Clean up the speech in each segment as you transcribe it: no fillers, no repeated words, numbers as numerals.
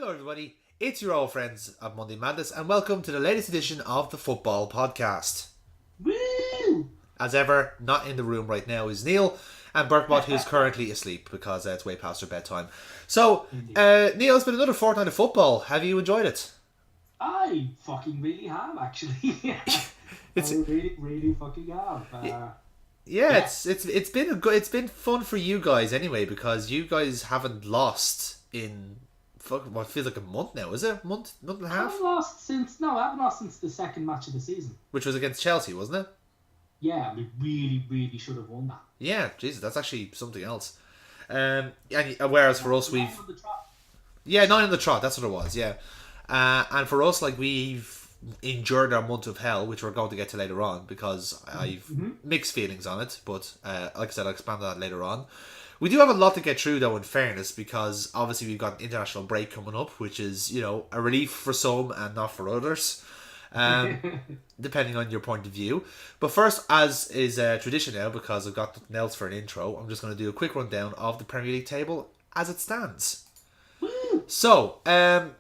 Hello everybody, it's your old friends of Monday Madness and welcome to the latest edition of the FUWBAWLL podcast. Woo! As ever, not in the room right now is Neil and Berkbot, who's currently asleep because it's way past her bedtime. So, Neil, it's been another fortnight of football. Have you enjoyed it? I fucking really have, actually. I really fucking have. It's been fun for you guys anyway, because you guys haven't lost in what feels like a month now, is it? Month and a half? I haven't lost since the second match of the season. Which was against Chelsea, wasn't it? Yeah, we really should have won that. Yeah, Jesus, that's actually something else. And whereas for us, we've 9 on the trot. That's what it was. Yeah, and for us, like, we've endured our month of hell, which we're going to get to later on, because I've mixed feelings on it. But like I said, I'll expand on that later on. We do have a lot to get through, though, in fairness, because obviously we've got an international break coming up, which is, a relief for some and not for others. Depending on your point of view. But first, as is tradition now, because I've got nothing else for an intro, I'm just going to do a quick rundown of the Premier League table as it stands. Woo! So,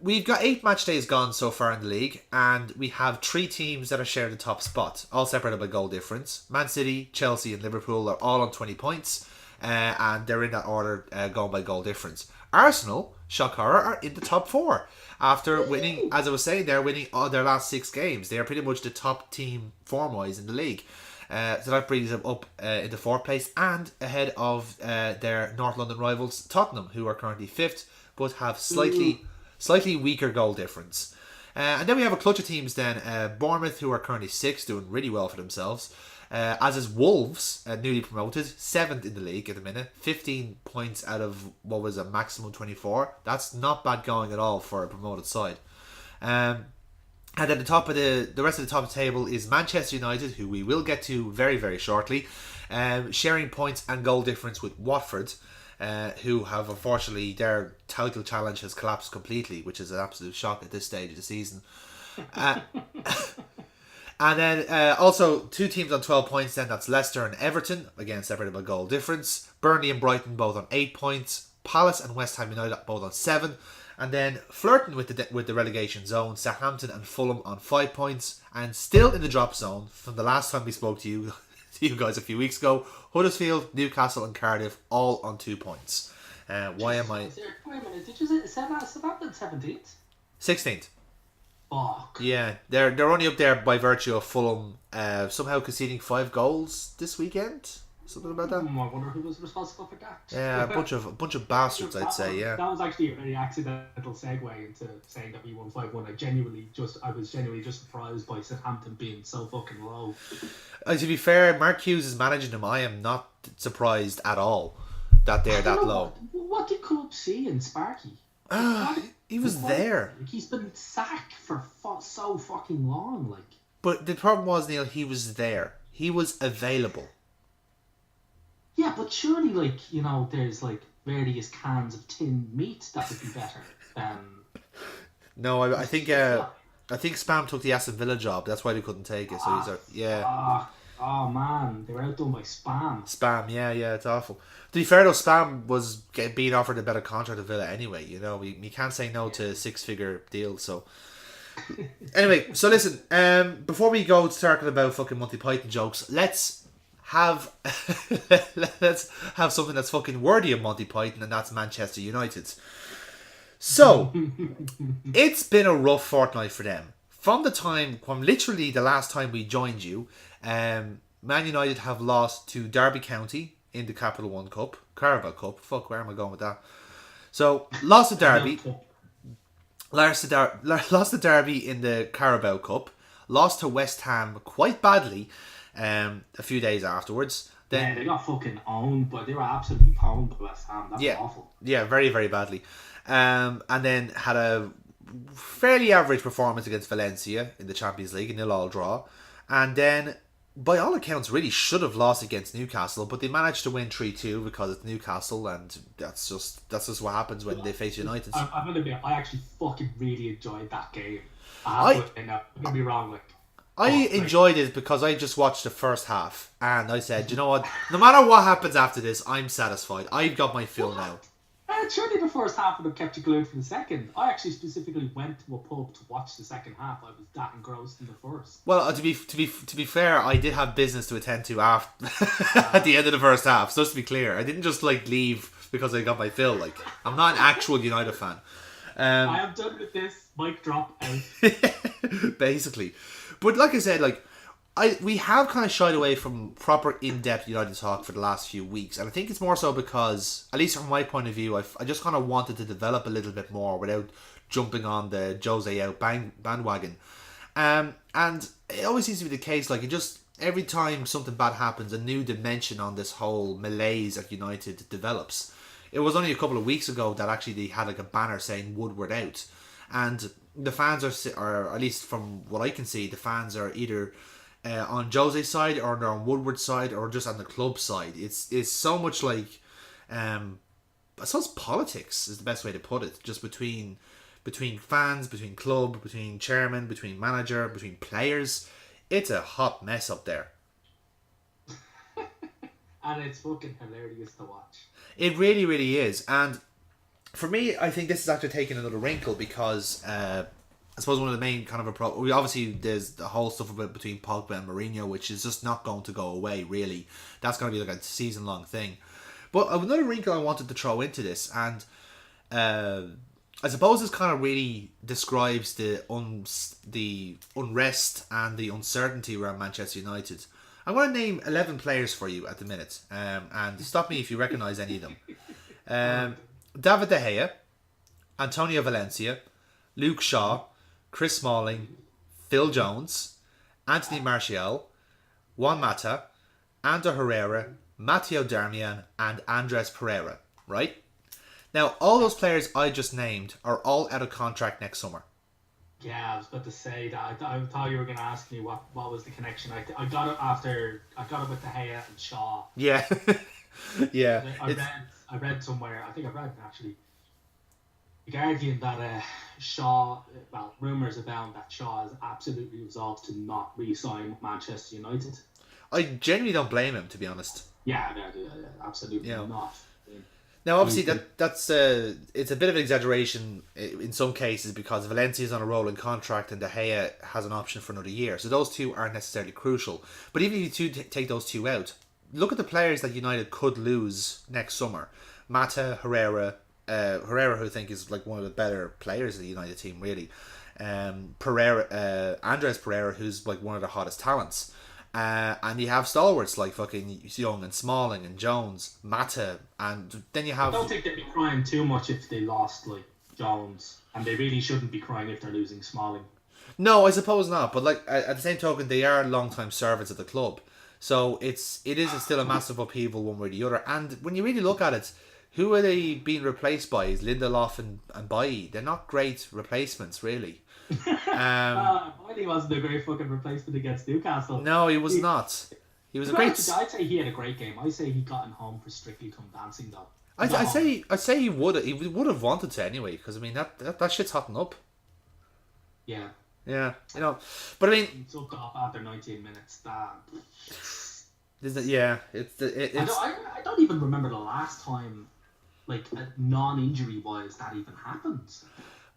we've got 8 match days gone so far in the league, and we have 3 teams that are sharing the top spot, all separated by goal difference. Man City, Chelsea and Liverpool are all on 20 points, and they're in that order going by goal difference. Arsenal, shock horror, are in the top 4. After winning, as I was saying, they're winning all their last 6 games. They are pretty much the top team form-wise in the league. So that brings them up into 4th place and ahead of their North London rivals, Tottenham, who are currently 5th, but have slightly weaker goal difference. And then we have a clutch of teams then. Bournemouth, who are currently 6th, doing really well for themselves. As is Wolves, newly promoted, 7th in the league at the minute, 15 points out of what was a maximum 24. That's not bad going at all for a promoted side. And at the top of the rest of the top of the table is Manchester United, who we will get to very, very shortly, sharing points and goal difference with Watford, who have, unfortunately, their title challenge has collapsed completely, which is an absolute shock at this stage of the season. And then also 2 teams on 12 points then, that's Leicester and Everton, again separated by goal difference. Burnley and Brighton both on 8 points. Palace and West Ham United both on 7. And then flirting with the relegation zone, Southampton and Fulham on 5 points. And still in the drop zone from the last time we spoke to you guys a few weeks ago, Huddersfield, Newcastle and Cardiff all on 2 points. Why am I... Wait a minute, did you say Southampton 17th? 16th. Fuck. Yeah, they're only up there by virtue of Fulham somehow conceding 5 goals this weekend. Something about that. I wonder who was responsible for that. Yeah, a bunch of bastards, I'd say. Yeah. That was actually a very accidental segue into saying that we won 5-1. I was genuinely just surprised by Southampton being so fucking low. To be fair, Mark Hughes is managing them. I am not surprised at all that they're that low. What did Club see in Sparky? He was there. Like, he's been sacked for so fucking long. Like, but the problem was, Neil, he was there. He was available. Yeah, but surely, there's various cans of tinned meat that would be better than. No, I think Spam took the Aston Villa job. That's why they couldn't take it. So Oh man, they were outdone by Spam. Spam, yeah, it's awful. To be fair though, Spam was being offered a better contract at Villa anyway. We can't say no to 6-figure deals. So anyway, so listen. Before we go talking about fucking Monty Python jokes, let's have something that's fucking worthy of Monty Python, and that's Manchester United. So it's been a rough fortnight for them. From literally the last time we joined you, Man United have lost to Derby County in the Capital One Cup, Carabao Cup. Fuck, where am I going with that? So lost to Derby, lost to Derby in the Carabao Cup, lost to West Ham quite badly a few days afterwards. Then they got fucking owned, but they were absolutely pwned by West Ham. That was awful. Yeah, very, very badly. And then had a fairly average performance against Valencia in the Champions League, a 0-0 draw. And then, by all accounts, really should have lost against Newcastle, but they managed to win 3-2 because it's Newcastle, and that's just what happens when they face United. I'm gonna be. I actually fucking really enjoyed that game. I'm gonna be wrong. I enjoyed it because I just watched the first half, and I said, you know what? No matter what happens after this, I'm satisfied. I've got my fill now. How surely the first half would have kept you glued for the second. I actually specifically went to a pub to watch the second half. I was that engrossed in the first. Well, to be fair, I did have business to attend to after at the end of the first half. So just to be clear, I didn't just like leave because I got my fill. Like, I'm not an actual United fan. I am done with this. Mic drop out. Basically, but like I said, like. We have kind of shied away from proper in-depth United talk for the last few weeks, and I think it's more so because, at least from my point of view, I just kind of wanted to develop a little bit more without jumping on the Jose out bandwagon. And it always seems to be the case, like, it just, every time something bad happens, a new dimension on this whole malaise at United develops. It was only a couple of weeks ago that actually they had like a banner saying Woodward out, and the fans are at least from what I can see, the fans are either on Jose's side, or they're on Woodward's side, or just on the club side. It's so much like, I suppose politics is the best way to put it. Just between fans, between club, between chairman, between manager, between players. It's a hot mess up there. And it's fucking hilarious to watch. It really, really is. And for me, I think this is actually taking another wrinkle because I suppose one of the main kind of obviously there's the whole stuff about between Pogba and Mourinho, which is just not going to go away, really. That's going to be like a season-long thing. But another wrinkle I wanted to throw into this, and I suppose this kind of really describes the unrest and the uncertainty around Manchester United. I'm going to name 11 players for you at the minute, and stop me if you recognise any of them. David De Gea, Antonio Valencia, Luke Shaw, Chris Smalling, Phil Jones, Anthony Martial, Juan Mata, Ander Herrera, Matteo Darmian, and Andres Pereira, right? Now, all those players I just named are all out of contract next summer. Yeah, I was about to say that. I thought you were going to ask me what was the connection. I got it with De Gea and Shaw. Yeah. Yeah. I read somewhere, I think I read actually, The Guardian, that Shaw, well, rumours abound that Shaw is absolutely resolved to not re-sign with Manchester United. I genuinely don't blame him, to be honest. Yeah, absolutely not. Now, obviously, that's it's a bit of an exaggeration in some cases because Valencia's on a rolling contract and De Gea has an option for another year. So those two aren't necessarily crucial. But even if you take those two out, look at the players that United could lose next summer. Mata, Herrera, who I think is like one of the better players of the United team, really. Andres Pereira, who's like one of the hottest talents. And you have stalwarts like fucking Young and Smalling and Jones, Mata, and then you have... I don't think they'd be crying too much if they lost like Jones, and they really shouldn't be crying if they're losing Smalling. No, I suppose not. But like at the same token, they are long-time servants of the club, so it is still a massive upheaval one way or the other. And when you really look at it, who are they being replaced by? Is Lindelof and Bailly? They're not great replacements, really. Bailly wasn't a great fucking replacement against Newcastle. No, he was not. He was a great... I'd say he had a great game. I say he got him home for Strictly Come Dancing, though. I'd say he would have wanted to anyway, because I mean that shit's hotting up. Yeah. Yeah, you know, but I mean, he took off after 19 minutes. I don't even remember the last time, like non-injury wise, that even happened.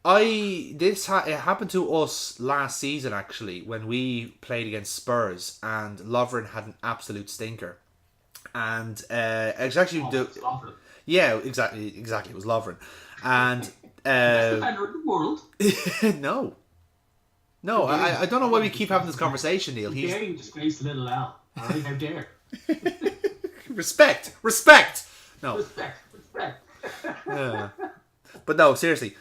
It happened to us last season actually when we played against Spurs and Lovren had an absolute stinker, and it's actually Lovren. Yeah, exactly. It was Lovren, and best defender in the world. No, I don't know why we keep having this conversation, Neil. He's getting disgraced little L. All right, how dare? Respect. No. Respect. But no, seriously.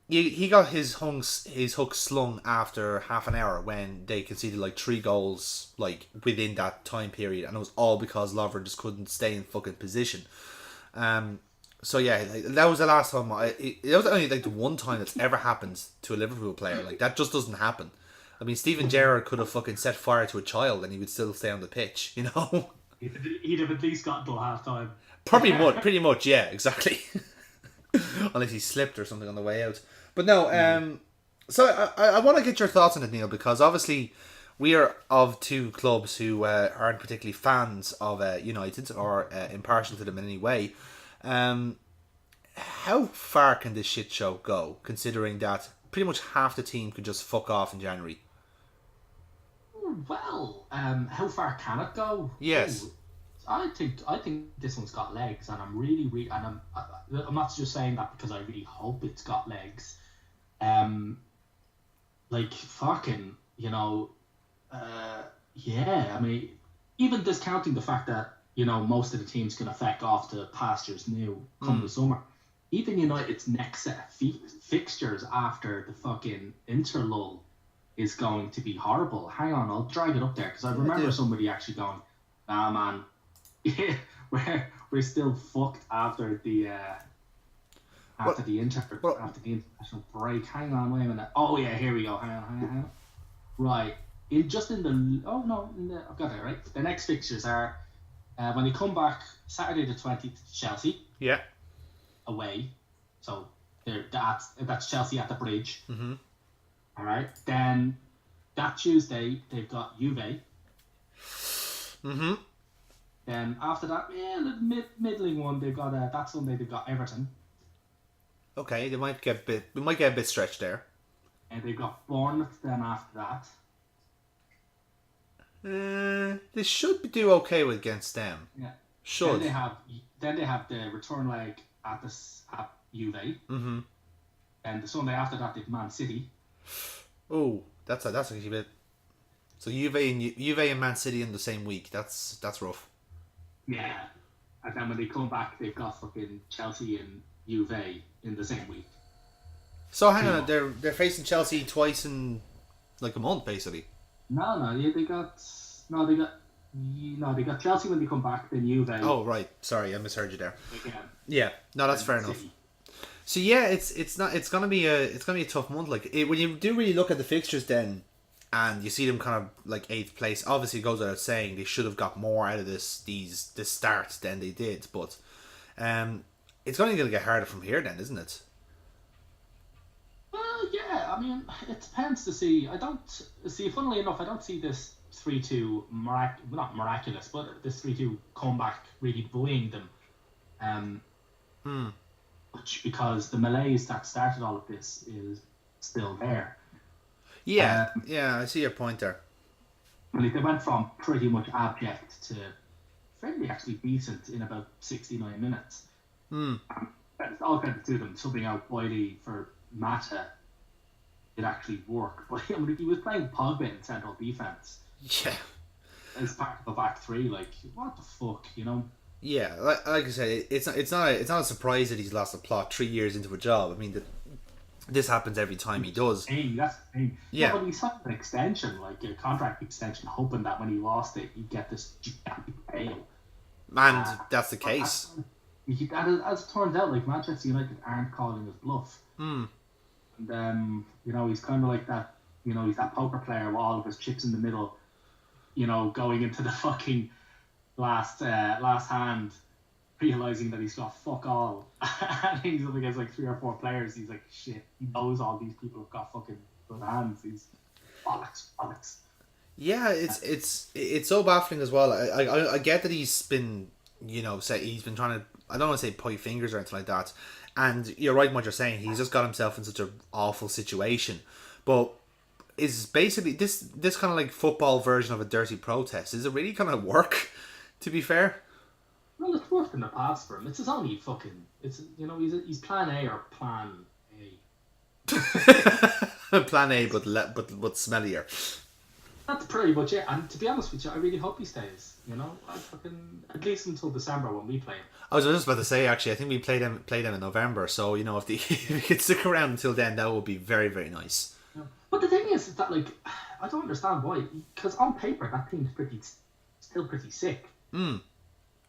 He got his hook slung after half an hour when they conceded like 3 goals like within that time period, and it was all because Lovren just couldn't stay in fucking position. So yeah, that was the last time. It was only like the one time that's ever happened to a Liverpool player. Like that just doesn't happen. I mean, Steven Gerrard could have fucking set fire to a child and he would still stay on the pitch. You know, he'd have at least got until half time. Pretty much, yeah, exactly. Unless he slipped or something on the way out. But no, so I want to get your thoughts on it, Neil, because obviously we are of two clubs who aren't particularly fans of United or impartial to them in any way. how far can this shit show go, considering that pretty much half the team could just fuck off in January? Well, how far can it go? Yes. Ooh, I think this one's got legs, and I'm really and I'm not just saying that because I really hope it's got legs. Like fucking, yeah. I mean, even discounting the fact that most of the teams can affect off to pastures new come the summer. Even United's next set of fixtures after the fucking interlull is going to be horrible. Hang on, I'll drag it up there because I remember somebody actually going, "Nah, man, we're still fucked after the international break." Hang on, wait a minute. Oh yeah, here we go. Hang on. Right, I've got it right. The next fixtures are when they come back Saturday the 20th to Chelsea. Yeah. Away, so that's Chelsea at the Bridge. Mm-hmm. All right. Then that Tuesday they've got Juve. Mm-hmm. Then after that, the middling one they've got that Sunday they've got Everton. Okay, we might get a bit stretched there. And they've got Bournemouth. Then after that, they should do okay against them. Yeah. Should. Then they have the return leg at Juve. Mm-hmm. And the Sunday after that they've Man City. Oh, that's actually a bit. So Juve and Man City in the same week. That's rough. Yeah. And then when they come back, they've got fucking Chelsea and Juve in the same week. So hang on, they're facing Chelsea twice in like a month, basically. They got Chelsea when they come back, then Juve. Oh right, sorry, I misheard you there. Again. Yeah, no, that's fair enough. So yeah, it's gonna be a tough month. Like when you do really look at the fixtures, then, and you see them kind of like 8th place. Obviously, it goes without saying they should have got more out of this start than they did. But, it's only gonna get harder from here, then, isn't it? Well, yeah. I mean, it depends to see. I don't see. Funnily enough, I don't see this 3-2 not miraculous, but this 3-2 comeback really buoying them. Because the malaise that started all of this is still there. Yeah, I see your point there. They went from pretty much abject to fairly actually decent in about 69 minutes. It's all credit to them. Subbing out Boyle for Mata, it actually worked. But I mean, he was playing Pogba in central defence. Yeah. As part of the back three, like, what the fuck, Yeah, like I said, it's not a surprise that he's lost the plot 3 years into a job. I mean, this happens every time he does. That's the thing. Yeah, but he signed an extension, like a contract extension, hoping that when he lost it, he'd get this gigantic pay. And that's the case. As it turns out, like Manchester United aren't calling his bluff. And he's kind of like that. He's that poker player with all of his chips in the middle. Going into the fucking last hand, realizing that he's got fuck all, and he's up against like 3 or 4 players. He's like, shit. He knows all these people have got fucking good hands. He's bollocks. Yeah, it's so baffling as well. I get that he's been he's been trying to, I don't want to say point fingers or anything like that. And you're right in what you're saying. He's just got himself in such an awful situation. But is basically this kind of like football version of a dirty protest? Is it really going to work? To be fair. Well, it's worked in the past for him. It's his only fucking. It's he's plan A or plan A. Plan A, but smellier. That's pretty much it. And to be honest with you, I really hope he stays. At least until December when we play him. I was just about to say, actually, I think we played them in November. So if he could stick around until then, that would be very, very nice. Yeah. But the thing is that like I don't understand why. Because on paper that team's still pretty sick.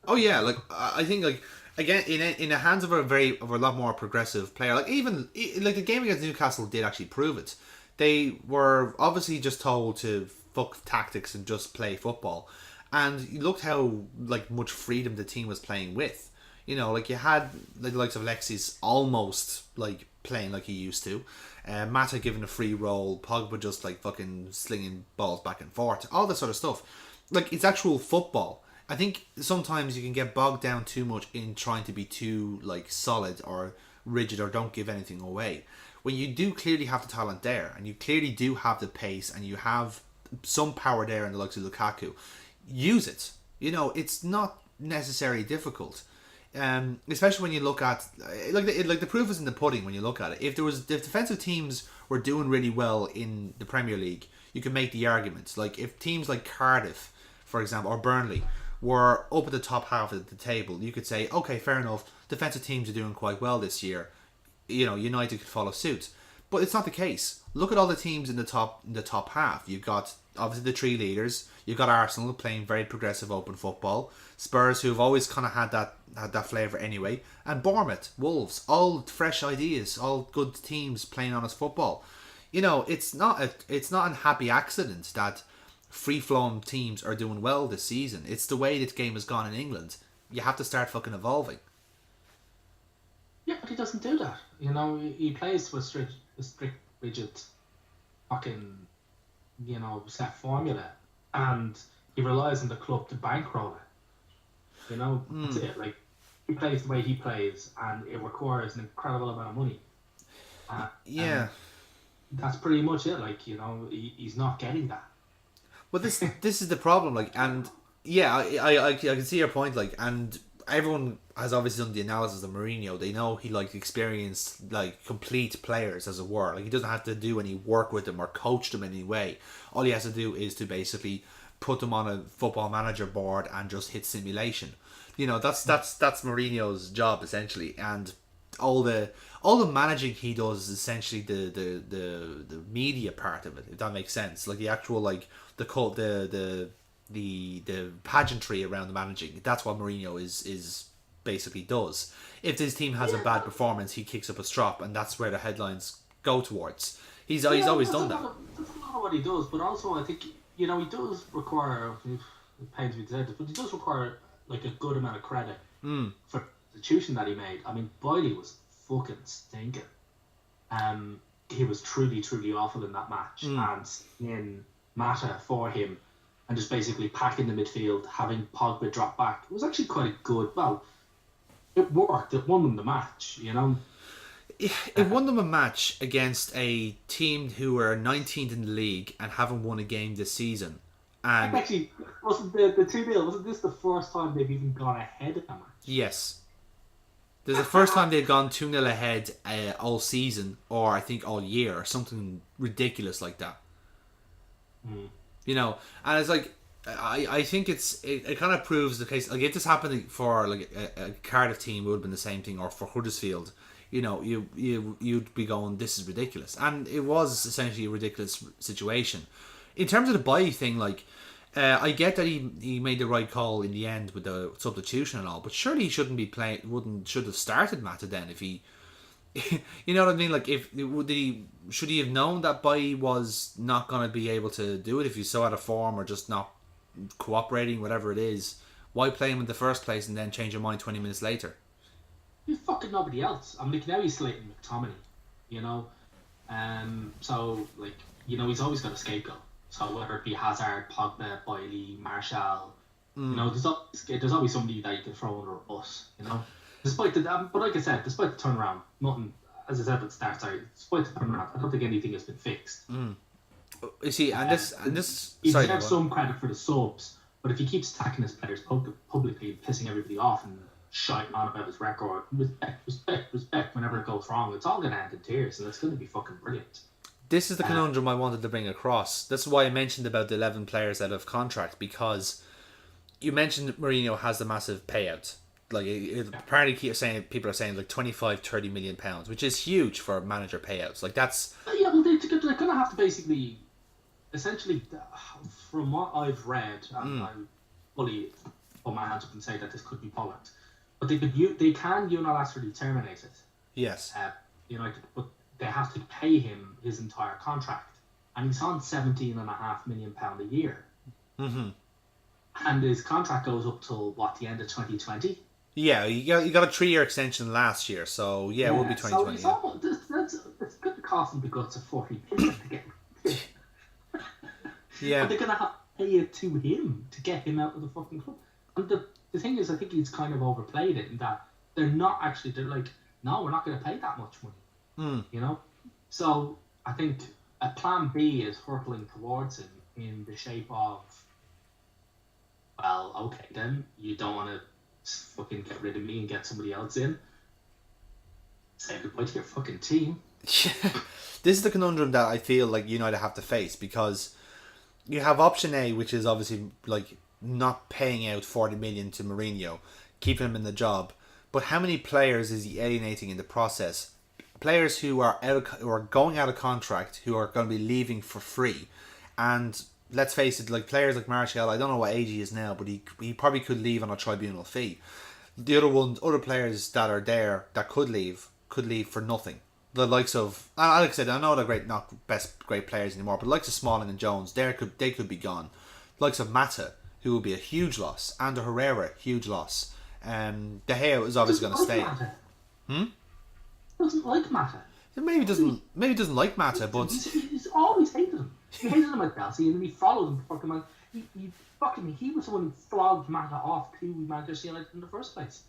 Oh yeah, like I think like again in the hands of a lot more progressive player, like even like the game against Newcastle did actually prove it. They were obviously just told to fuck tactics and just play football, and you looked how like much freedom the team was playing with. Like you had the likes of Alexis almost like playing like he used to, Mata given a free role, Pogba just like fucking slinging balls back and forth, all that sort of stuff. Like it's actual football. I think sometimes you can get bogged down too much in trying to be too like solid or rigid or don't give anything away. When you do clearly have the talent there, and you clearly do have the pace, and you have some power there in the likes of Lukaku, use it. It's not necessarily difficult. Especially when you look at like the proof is in the pudding when you look at it. If defensive teams were doing really well in the Premier League, you can make the arguments. Like if teams like Cardiff, for example, or Burnley were up at the top half of the table, you could say, okay, fair enough. Defensive teams are doing quite well this year. United could follow suit, but it's not the case. Look at all the teams in the top half. You've got obviously the three leaders. You've got Arsenal playing very progressive open football. Spurs, who've always kind of had that flavour anyway, and Bournemouth, Wolves, all fresh ideas, all good teams playing honest football. It's not an happy accident that free-flowing teams are doing well this season. It's the way this game has gone in England. You have to start fucking evolving. Yeah, but he doesn't do that. He plays with a strict, rigid, fucking, set formula, and he relies on the club to bankroll it. That's it. Like, he plays the way he plays, and it requires an incredible amount of money. Yeah. That's pretty much it. Like, he's not getting that. Well, this is the problem. Like, and yeah, I can see your point. Like, and everyone has obviously done the analysis of Mourinho. They know he experienced complete players, as it were. Like, he doesn't have to do any work with them or coach them in any way. All he has to do is to basically put them on a football manager board and just hit simulation. That's Mourinho's job essentially, and all the managing he does is essentially the media part of it, if that makes sense. Like the actual the pageantry around the managing. That's what Mourinho is basically does. If this team has a bad performance, he kicks up a strop, and that's where the headlines go towards. He's always done that. That's a lot of what he does, but also I think he does require. It pains me to say this, but he does require a good amount of credit for the institution that he made. I mean, Boyle was fucking stinking. He was truly, truly awful in that match, and in Mata for him, and just basically packing the midfield, having Pogba drop back. It was actually quite a good. Well, it worked. It won them the match. It won them a match against a team who were 19th in the league and haven't won a game this season. And actually, wasn't the 2-0? Wasn't this the first time they've even gone ahead of the match? Yes. This is the first time they've gone 2-0 ahead all season, or I think all year, or something ridiculous like that. And it's like, I think it kind of proves the case. Like, if this happened for a Cardiff team, it would have been the same thing, or for Huddersfield, you'd be going, this is ridiculous. And it was essentially a ridiculous situation. In terms of the Bailly thing, I get that he made the right call in the end with the substitution and all, but surely he shouldn't be playing. Should have started Mata then if he, you know what I mean? Like, should he have known that Bailly was not going to be able to do it if he's so out of form or just not cooperating, whatever it is? Why play him in the first place and then change your mind 20 minutes later? There's fucking nobody else. I mean, now he's slating McTominay, so he's always got a scapegoat. So whether it be Hazard, Pogba, Bailey, Martial, there's always somebody that you can throw under a bus, Despite but like I said, despite the turnaround, nothing, as I said at the start, despite the turnaround, I don't think anything has been fixed. You see, and this he deserves some credit for the subs, but if he keeps attacking his players publicly, pissing everybody off and shiting on about his record, respect, whenever it goes wrong, it's all going to end in tears, and it's going to be fucking brilliant. This is the conundrum I wanted to bring across. That's why I mentioned about the 11 players out of contract, because you mentioned Mourinho has the massive payout. Apparently people are saying 25, 30 million pounds, which is huge for manager payouts. That's... Yeah, well, they're going to have to basically, essentially, from what I've read, and I fully put my hands up and say that this could be bollocks, but they can unilaterally terminate it. Yes. But they have to pay him his entire contract, and he's on £17.5 million a year. And his contract goes up till the end of 2020. Yeah, you got a 3-year extension last year, so it will be 2020. So it's going to cost him the guts of 40 million to get. Yeah, and they're going to have to pay it to him to get him out of the fucking club. And the thing is, I think he's kind of overplayed it in that they're not actually. They're like, no, we're not going to pay that much money. You know. So I think a plan B is hurtling towards him in the shape of, well, okay, then you don't want to fucking get rid of me and get somebody else in. Say goodbye to your fucking team. This is the conundrum that I feel like United have to face, because you have option A, which is obviously like not paying out 40 million to Mourinho, keeping him in the job. But how many players is he alienating in the process? Players who are who are going out of contract, who are going to be leaving for free, and let's face it, like players like Martial, I don't know what age he is now, but he probably could leave on a tribunal fee. The other players that are there that could leave for nothing. The likes of, like I said, I know they're not great players anymore, but the likes of Smalling and Jones, they could be gone. The likes of Mata, who will be a huge loss, and Herrera, huge loss. De Gea is obviously going to stay. Doesn't like Mata. Maybe doesn't like Mata, but he's always hated him. He hated him at Chelsea, and then he followed him. He was the one who flogged Mata off to Manchester United in the first place.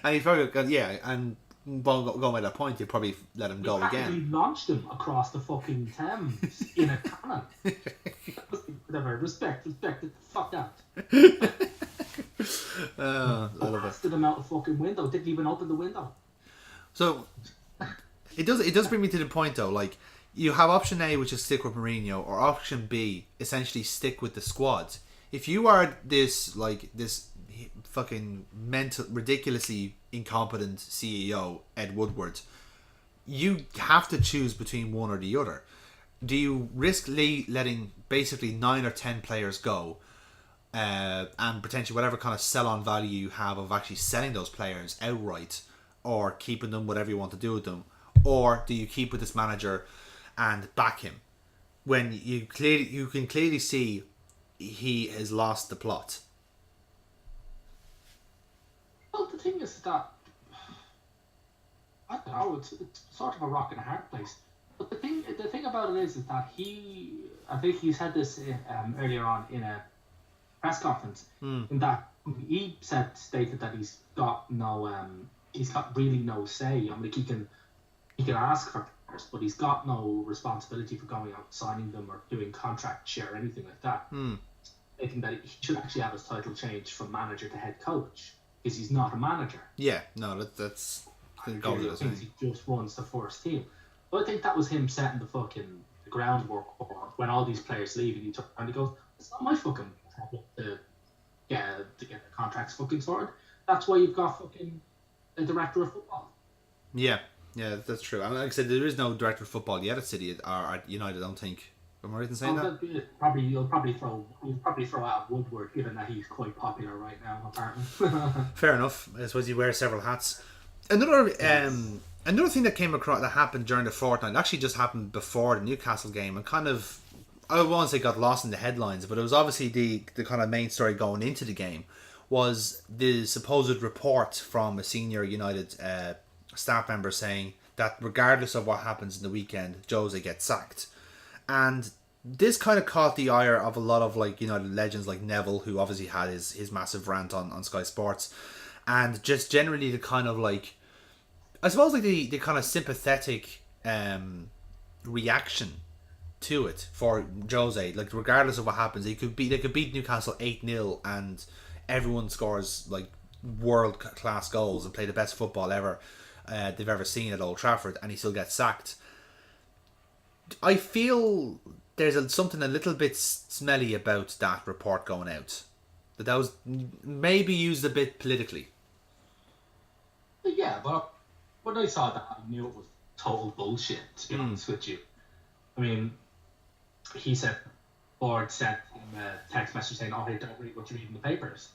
And he probably and going by that point, you probably let him go again. He launched him across the fucking Thames in a cannon. Whatever, respect it, fuck out. I love it. Blasted him out the fucking window. Didn't even open the window. So it does bring me to the point though, like you have option A, which is stick with Mourinho, or option B, essentially stick with the squad. If you are this fucking ridiculously incompetent CEO, Ed Woodward, you have to choose between one or the other. Do you risk letting basically 9 or 10 players go, and potentially whatever kind of sell-on value you have of actually selling those players outright, or keeping them, whatever you want to do with them, or do you keep with this manager and back him when you can clearly see he has lost the plot? Well, the thing is that I don't know. It's sort of a rock and a hard place. But the thing about it is that I think he said this earlier on in a press conference, in that he stated that he's got really no say. I mean, he can ask for players, but he's got no responsibility for going out and signing them or doing contract share or anything like that. Thinking that he should actually have his title changed from manager to head coach, because he's not a manager. Yeah, no, that's he just runs the first team. But I think that was him setting the groundwork for when all these players leave, and he took and he goes, "It's not my fucking problem to get the contracts fucking sorted. That's why you've got fucking a director of football." Yeah, that's true. And like I said, there is no director of football yet at City or at United, I don't think. Am I right in saying that? You'll probably throw out Woodward, given that he's quite popular right now, apparently. Fair enough. I suppose he wears several hats. Another thing that came across that happened during the fortnight, actually just happened before the Newcastle game, and kind of, I won't say got lost in the headlines, but it was obviously the kind of main story going into the game, was the supposed report from a senior United staff member saying that regardless of what happens in the weekend, Jose gets sacked. And this kind of caught the ire of a lot of United legends like Neville, who obviously had his massive rant on Sky Sports, and just generally the kind of I suppose the kind of sympathetic reaction to it for Jose. Like, regardless of what happens, they could beat Newcastle 8-0 and everyone scores world class goals and play the best football ever they've ever seen at Old Trafford, and he still gets sacked. I feel there's something a little bit smelly about that report going out. That was maybe used a bit politically. Yeah, but when I saw that, I knew it was total bullshit, to be honest with you. I mean, he said, Board sent him a text message saying, "Oh, hey, don't read what you read in the papers."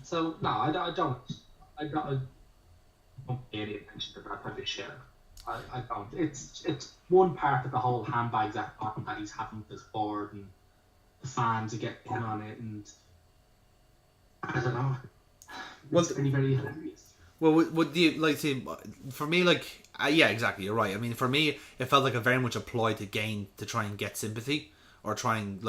So, no, I don't pay any attention to that type of shit. I don't. It's one part of the whole handbags that he's having with his board, and the fans are getting in on it, and I don't know. It's very, very hilarious. Well, would you see? For me, yeah, exactly. You're right. I mean, for me, it felt like a very much a ploy to try and get sympathy, or try and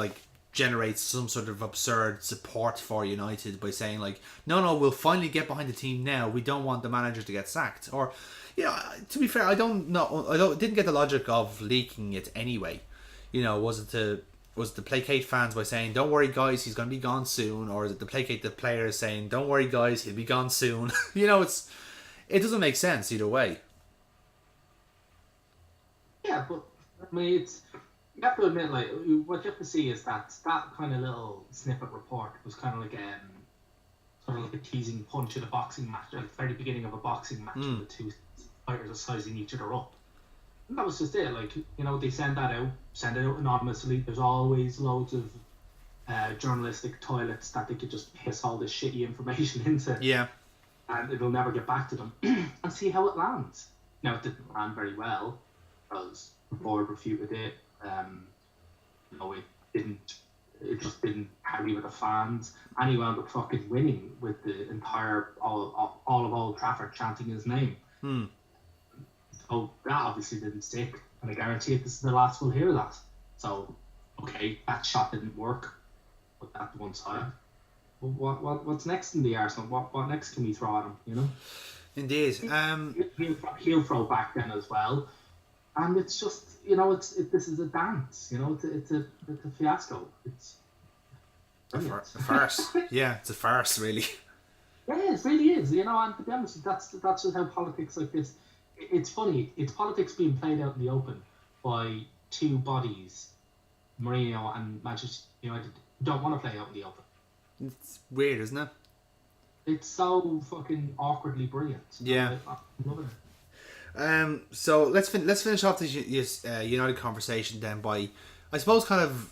generates some sort of absurd support for United by saying like, no, we'll finally get behind the team now. We don't want the manager to get sacked. Or, to be fair, I didn't get the logic of leaking it anyway. Was it to placate fans by saying, don't worry guys, he's going to be gone soon, or is it to placate the players saying, don't worry guys, he'll be gone soon? It doesn't make sense either way. Yeah, but I mean, you have to admit, like, what you have to see is that kind of little snippet report was kind of like sort of like a teasing punch in a boxing match, at the very beginning of a boxing match, with the two fighters are sizing each other up. And that was just it. Like, they send it out anonymously. There's always loads of journalistic toilets that they could just piss all this shitty information into. Yeah. And it'll never get back to them. And see how it lands. Now, it didn't land very well, because the board refuted it. It just didn't carry with the fans, and he wound up fucking winning with the entire all of Old Trafford chanting his name. So that obviously didn't stick, and I guarantee this is the last we'll hear of that. So, okay, that shot didn't work, put that to one side. Well, what's next in the Arsenal? What next can we throw at him? Indeed. He'll throw back then as well. And it's just, this is a dance, it's a fiasco. It's a farce. Yeah, it's a farce, really. Yeah, it really is, and to be honest, that's just how politics like this. It's funny. It's politics being played out in the open by two bodies, Mourinho and Manchester United, don't want to play out in the open. It's weird, isn't it? It's so fucking awkwardly brilliant. Yeah. I'm loving it. So let's finish off this United conversation then by, I suppose, kind of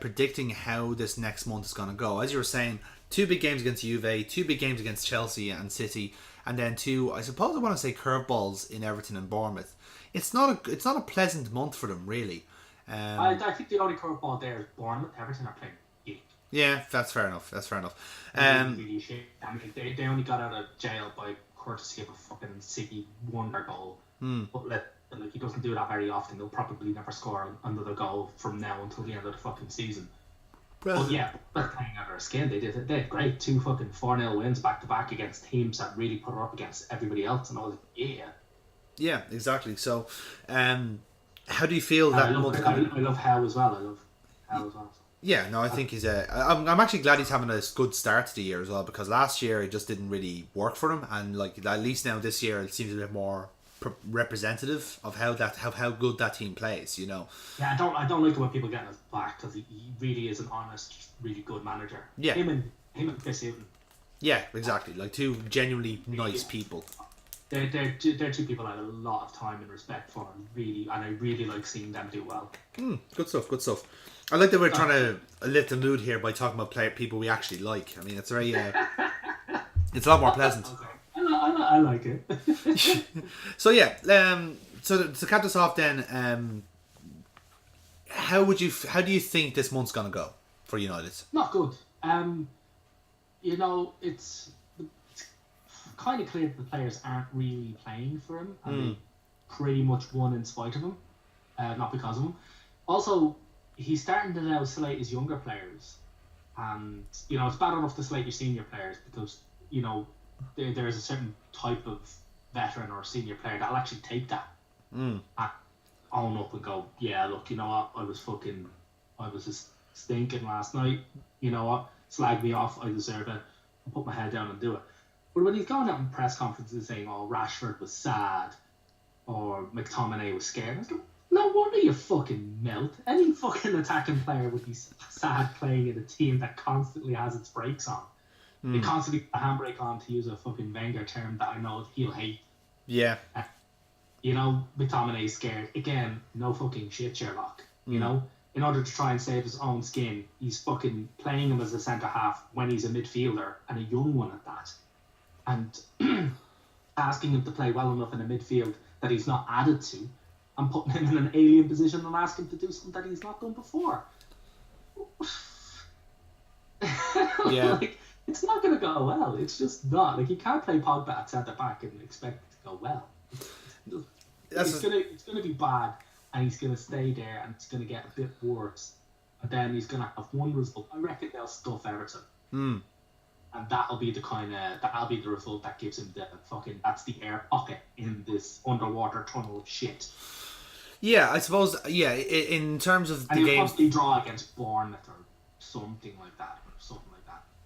predicting how this next month is going to go. As you were saying, 2 big games against Juve, 2 big games against Chelsea and City, and then 2, I suppose I want to say, curveballs in Everton and Bournemouth. It's not a pleasant month for them, really. I think the only curveball there is Bournemouth. Everton are playing geek. Yeah, that's fair enough. Really shit. I mean, they only got out of jail by courtesy of a fucking City wonder goal. But he doesn't do that very often. They'll probably never score another goal from now until the end of the fucking season. But yeah, they're playing out of their skin. They had great 2 fucking 4-0 wins back to back against teams that really put her up against everybody else, and I was like, yeah, exactly. So how do you feel that month? I love Howe as well. Yeah, no, I think he's I'm actually glad he's having a good start to the year as well, because last year it just didn't really work for him, and like at least now this year it seems a bit more representative of how good that team plays. Yeah, I don't like it when people get his back, because he really is an honest, really good manager. Yeah, him and Chris Hughton. Yeah, exactly. Like 2 genuinely nice people. They're 2 people I have a lot of time and respect for, and I really like seeing them do well. Good stuff. I like that we're trying to lift the mood here by talking about people we actually like. I mean, it's very, it's a lot more pleasant. Okay. I like it. So yeah, so to cap this off then, how do you think this month's gonna go for United? Not good. It's kind of clear that the players aren't really playing for him, and they pretty much won in spite of him, not because of him. Also, he's starting to now slate his younger players, and it's bad enough to slate your senior players, because there is a certain type of veteran or senior player that'll actually take that and own up and go, yeah, look, you know what, I was just stinking last night, you know what, slag me off, I deserve it, I'll put my head down and do it. But when he's going out in press conferences saying, Rashford was sad, or McTominay was scared, I was going, no wonder you fucking melt. Any fucking attacking player would be sad playing in a team that constantly has its brakes on. They constantly put a handbrake on, to use a fucking Wenger term that I know he'll hate. Yeah. McTominay's scared. Again, no fucking shit, Sherlock. In order to try and save his own skin, he's fucking playing him as a centre-half when he's a midfielder, and a young one at that. And asking him to play well enough in a midfield that he's not added to, and putting him in an alien position and asking him to do something that he's not done before. Yeah. It's not going to go well. It's just not. You can't play Pogba at centre back and expect it to go well. It's going to be bad, and he's going to stay there, and it's going to get a bit worse. and then he's gonna have one result. I reckon they'll stuff Everton. And that'll be the result that gives him that's the air pocket in this underwater tunnel of shit. Yeah, I suppose. Yeah, in terms of and the he'll games. possibly draw against Bournemouth or something like that.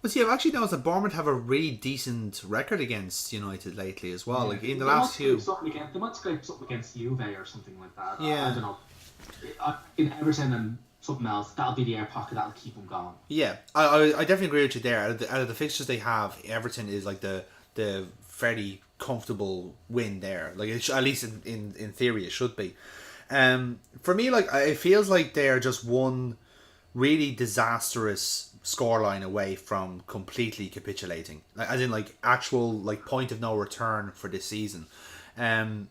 But see, I've actually noticed that Bournemouth have a really decent record against United lately as well. Like in the last few, they might scrape something against Juve or something like that. Yeah. I don't know. In Everton and something else, that'll be the air pocket that'll keep them going. Yeah, I definitely agree with you there. Out of the fixtures they have, Everton is like the fairly comfortable win there. Like at least in theory, it should be. For me, like it feels like they're just one really disastrous scoreline away from completely capitulating, like, as in like actual like point of no return for this season. When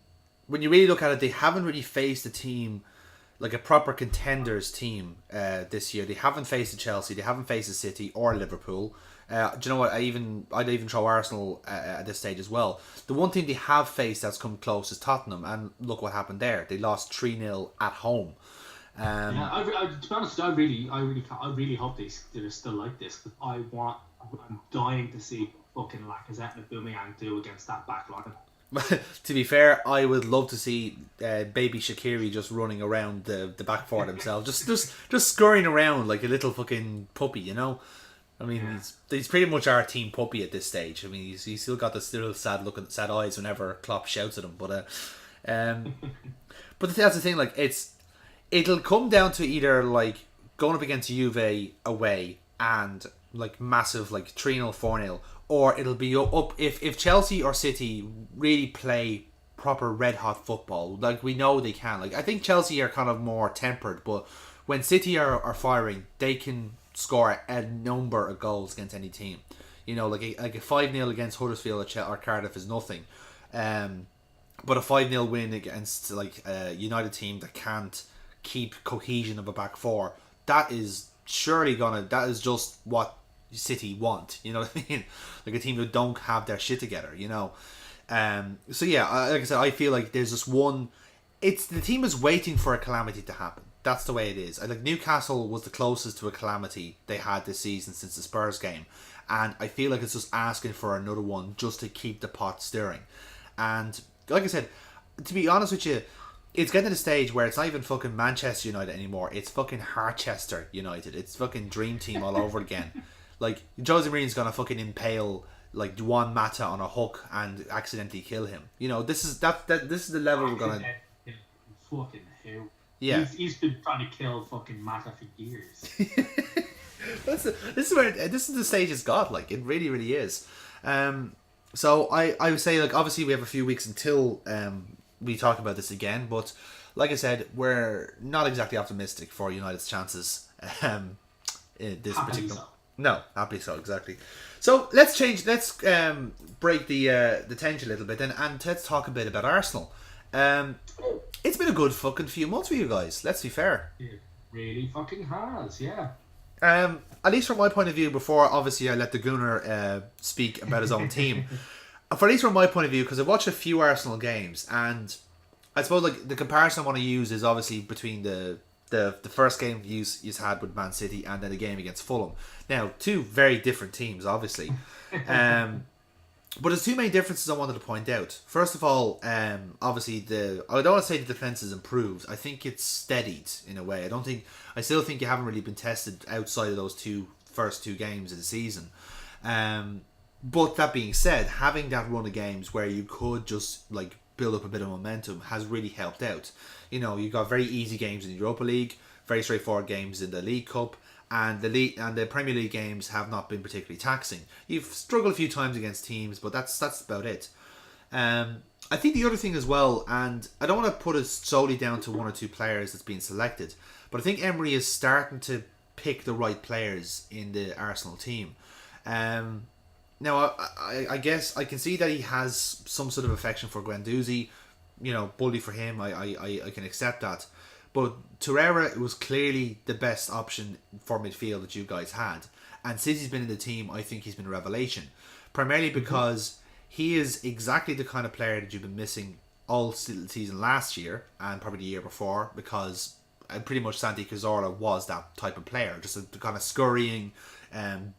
you really look at it, they haven't really faced a team like a proper contenders team this year. They haven't faced a Chelsea, they haven't faced a City or Liverpool. Do you know what? I'd even throw Arsenal at this stage as well. The one team they have faced that's come close is Tottenham, and look what happened there. They lost 3-0 at home. To be honest, I really hope they're still like this. But I'm dying to see fucking Lacazette and Aubameyang do against that back line. To be fair, I would love to see baby Shaqiri just running around the back four himself, just scurrying around like a little fucking puppy, you know. I mean, he's pretty much our team puppy at this stage. I mean, he's still got this little sad eyes whenever Klopp shouts at him. But that's the thing. Like it'll come down to either like going up against Juve away and like massive like 3-0, 4-0, or it'll be up if Chelsea or City really play proper red hot football, like we know they can. Like I think Chelsea are kind of more tempered, but when City are firing, they can score a number of goals against any team. You know, like a 5-0 against Huddersfield or Cardiff is nothing. But a 5-0 win against like a United team that can't keep cohesion of a back four, that is just what City want. You know what I mean? Like a team that don't have their shit together, you know. So yeah, like I said, I feel like there's just one. It's the team is waiting for a calamity to happen. That's the way it is. I think Newcastle was the closest to a calamity they had this season since the Spurs game, and I feel like it's just asking for another one just to keep the pot stirring. And like I said, to be honest with you, it's getting to the stage where it's not even fucking Manchester United anymore. It's fucking Harchester United. It's fucking Dream Team all over again. Like Jose Mourinho's gonna fucking impale like Juan Mata on a hook and accidentally kill him. You know, this is the level we're gonna. Fucking hell. Yeah. He's been trying to kill fucking Mata for years. This is the stage it's got. Like it really, really is. So I would say like obviously we have a few weeks until we talk about this again, but like I said, we're not exactly optimistic for United's chances. In this Happily particular. so. No, happily so, exactly. So let's break the tension a little bit and let's talk a bit about Arsenal. It's been a good fucking few months for you guys, let's be fair. It really fucking has, yeah. At least from my point of view, before obviously I let the Gunner speak about his own team. For at least from my point of view, because I've watched a few Arsenal games, and I suppose like the comparison I want to use is obviously between the first game you've had with Man City and then the game against Fulham. Now, two very different teams, obviously. But there's two main differences I wanted to point out. First of all, obviously I don't want to say the defense has improved. I think it's steadied in a way. I still think you haven't really been tested outside of those first two games of the season. But that being said, having that run of games where you could just like build up a bit of momentum has really helped out. You know, you got very easy games in the Europa League, very straightforward games in the League Cup, and the Premier League games have not been particularly taxing. You've struggled a few times against teams, but that's about it. I think the other thing as well, and I don't want to put it solely down to one or two players that's been selected, but I think Emery is starting to pick the right players in the Arsenal team. Now, I guess I can see that he has some sort of affection for Guendouzi. You know, bully for him, I can accept that. But Torreira was clearly the best option for midfield that you guys had. And since he's been in the team, I think he's been a revelation. Primarily because he is exactly the kind of player that you've been missing all season last year and probably the year before, because pretty much Santi Cazorla was that type of player, just a kind of scurrying,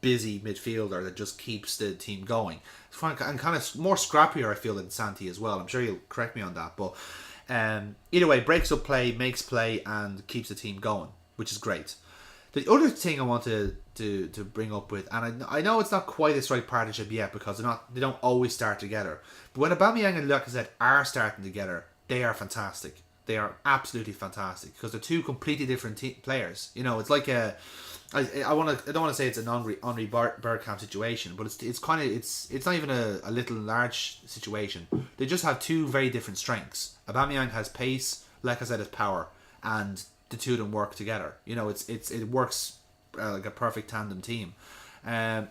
busy midfielder that just keeps the team going. It's fun, and kind of more scrappier, I feel, than Santi as well. I'm sure you'll correct me on that, but either way, breaks up play, makes play, and keeps the team going, which is great. The other thing I want to bring up with, and I know it's not quite a strike partnership yet because they don't always start together, but when Aubameyang and Lacazette are starting together, they are fantastic. They are absolutely fantastic because they're two completely different players. You know, it's like I don't want to say it's an Henri Bergkamp situation, but it's kind of it's not even a little large situation. They just have two very different strengths. Aubameyang has pace, Lacazette has power, and the two of them work together. You know, it works like a perfect tandem team. And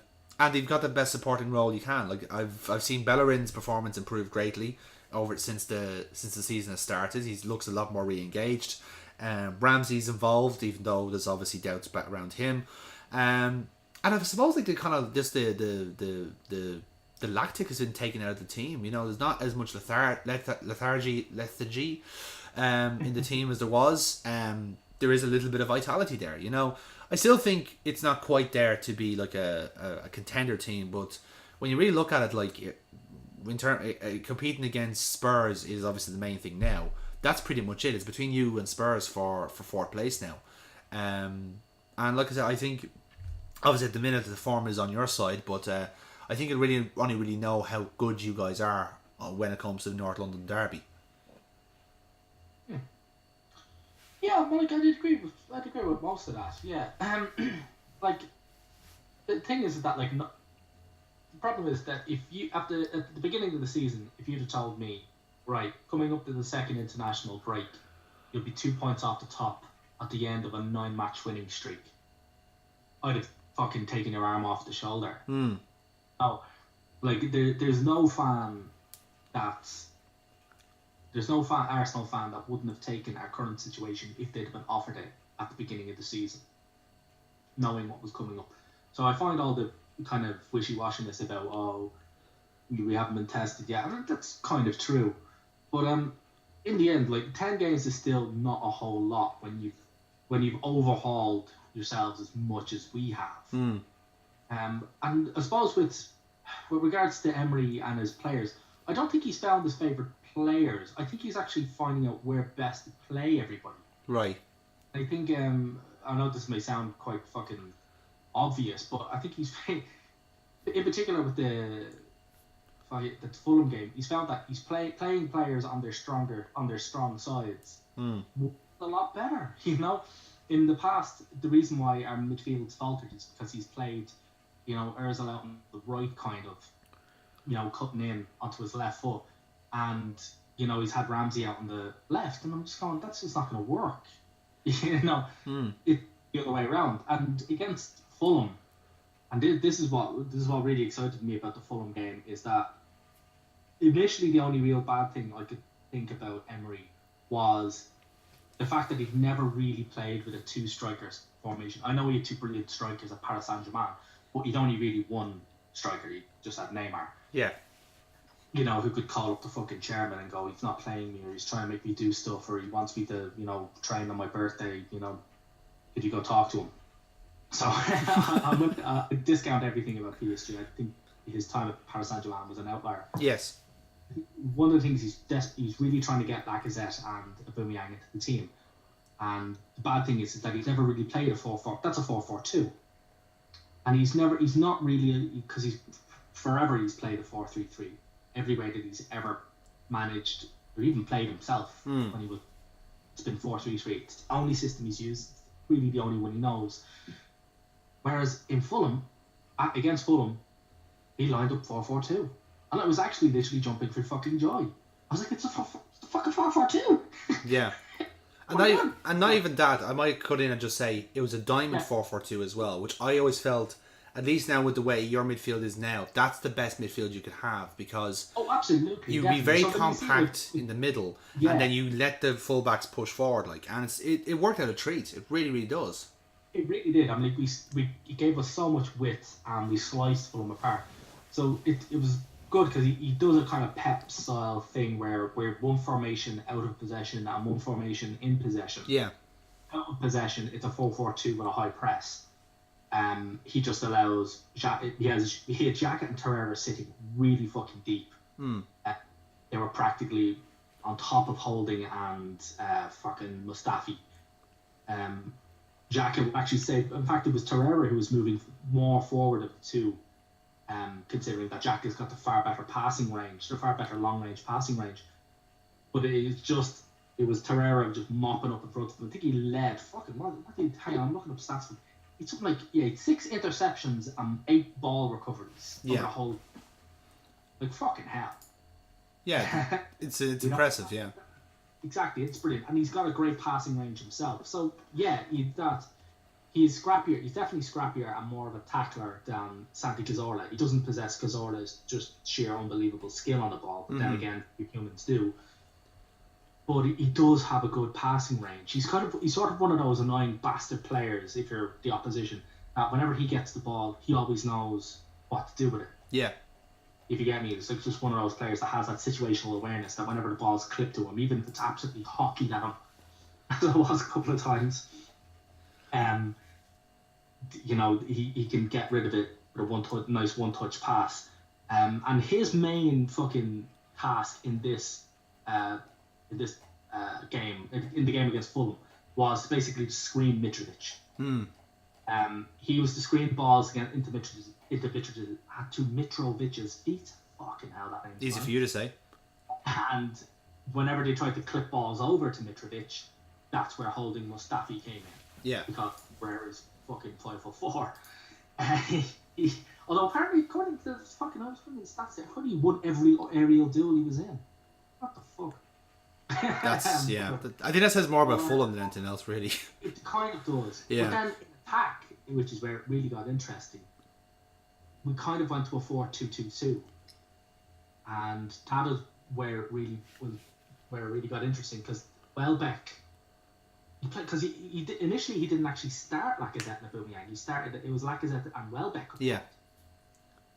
they've got the best supporting role you can. Like I've seen Bellerin's performance improve greatly over since the season has started. He looks a lot more re-engaged. Ramsey's involved, even though there's obviously doubts around him. And I suppose like the kind of just the lactic has been taken out of the team. You know, there's not as much lethargy in the team as there was. There is a little bit of vitality there. You know, I still think it's not quite there to be like a contender team, but when you really look at it, like competing against Spurs is obviously the main thing now. That's pretty much it. It's between you and Spurs for fourth place now. And like I said, I think obviously at the minute the form is on your side, but I think you only really know how good you guys are when it comes to the North London derby. Yeah, well, like I'd agree with most of that. Yeah, like the thing is that the problem is that if you at the beginning of the season, if you'd have told me, right, coming up to the second international break, you'll be 2 points off the top at the end of a 9-match winning streak, I'd have fucking taken your arm off the shoulder. Oh, like there's no Arsenal fan that wouldn't have taken our current situation if they'd have been offered it at the beginning of the season, knowing what was coming up. So I find all the kind of wishy-washiness about, we haven't been tested yet. I think that's kind of true. But in the end, like 10 games is still not a whole lot when you've overhauled yourselves as much as we have. And I suppose with regards to Emery and his players, I don't think he's found his favourite players. I think he's actually finding out where best to play everybody. Right. I think I know this may sound quite fucking obvious, but I think he's in particular with the Fulham game, he's found that he's playing players on their strong sides a lot better. You know, in the past, the reason why our midfield's faltered is because he's played, Ozil out on the right, kind of, cutting in onto his left foot, and he's had Ramsey out on the left, and I'm just going, that's just not going to work. It's the other way around. And against Fulham, and this is what really excited me about the Fulham game, is that initially the only real bad thing I could think about Emery was the fact that he'd never really played with a 2 strikers formation. I know he had 2 brilliant strikers at Paris Saint-Germain, but he'd only really one striker. He just had Neymar. Yeah. Who could call up the fucking chairman and go, he's not playing me, or he's trying to make me do stuff, or he wants me to, train on my birthday, could you go talk to him? So I would discount everything about PSG. I think his time at Paris Saint-Germain was an outlier. Yes. One of the things he's really trying to get Lacazette and Aubameyang into the team. And the bad thing is that he's never really played a 4-4. That's a 4-4-2. And he's not really, because he's played a 4-3-3. Every way that he's ever managed or even played himself when it's been 4-3-3. It's the only system he's used. It's really the only one he knows. Whereas in Fulham, against Fulham, he lined up 4-4-2. And I was actually literally jumping for fucking joy. I was like, it's a fucking 4-4-2. Yeah. And not even that, I might cut in and just say it was a diamond 4-4-2 as well, which I always felt, at least now with the way your midfield is now, that's the best midfield you could have, because absolutely, you'd be very compact in the middle, and then you let the fullbacks push forward, and it worked out a treat. It really, really does. It really did. I mean, it gave us so much width, and we sliced Fulham apart. So it was good, because he does a kind of Pep style thing where one formation out of possession and one formation in possession. Yeah. out of possession, it's a 4-4-2 with a high press. He just allows he had Xhaka and Torreira sitting really fucking deep. They were practically on top of Holding and fucking Mustafi. Xhaka actually said, in fact, it was Torreira who was moving more forward of the two, considering that Xhaka's got the far better passing range, the far better long range passing range. But it was Torreira just mopping up in front of him. I think he led hang on, I'm looking up stats for him. It's something like 6 interceptions and 8 ball recoveries over the whole. Like fucking hell. Yeah, it's impressive. Yeah, exactly. It's brilliant, and he's got a great passing range himself. So yeah, he's scrappier. He's definitely scrappier and more of a tackler than Santi Cazorla. He doesn't possess Cazorla's just sheer unbelievable skill on the ball. But then again, humans do. But he does have a good passing range. He's sort of one of those annoying bastard players, if you're the opposition, that whenever he gets the ball, he always knows what to do with it. Yeah. If you get me, it's like just one of those players that has that situational awareness that whenever the ball's clipped to him, even if it's absolutely hockeyed at him, as it was a couple of times, he can get rid of it with a nice one-touch pass. And his main fucking task in this game, in the game against Fulham, was basically to screen Mitrovic. He was to screen balls into Mitrovic's feet. Fucking hell, that name's easy for you to say. And whenever they tried to clip balls over to Mitrovic, that's where Holding Mustafi came in. Yeah. Because where is fucking 5'4". Although apparently, according to the fucking stats, I heard he won every aerial duel he was in. What the fuck? That's I think that says more about Fulham than anything else, really. It kind of does. Yeah. But then in attack, which is where it really got interesting, we kind of went to a 4-2-2-2, and that is where it really got interesting, because Welbeck, because initially he didn't actually start Lacazette and Aubameyang. It was Lacazette and Welbeck. Yeah.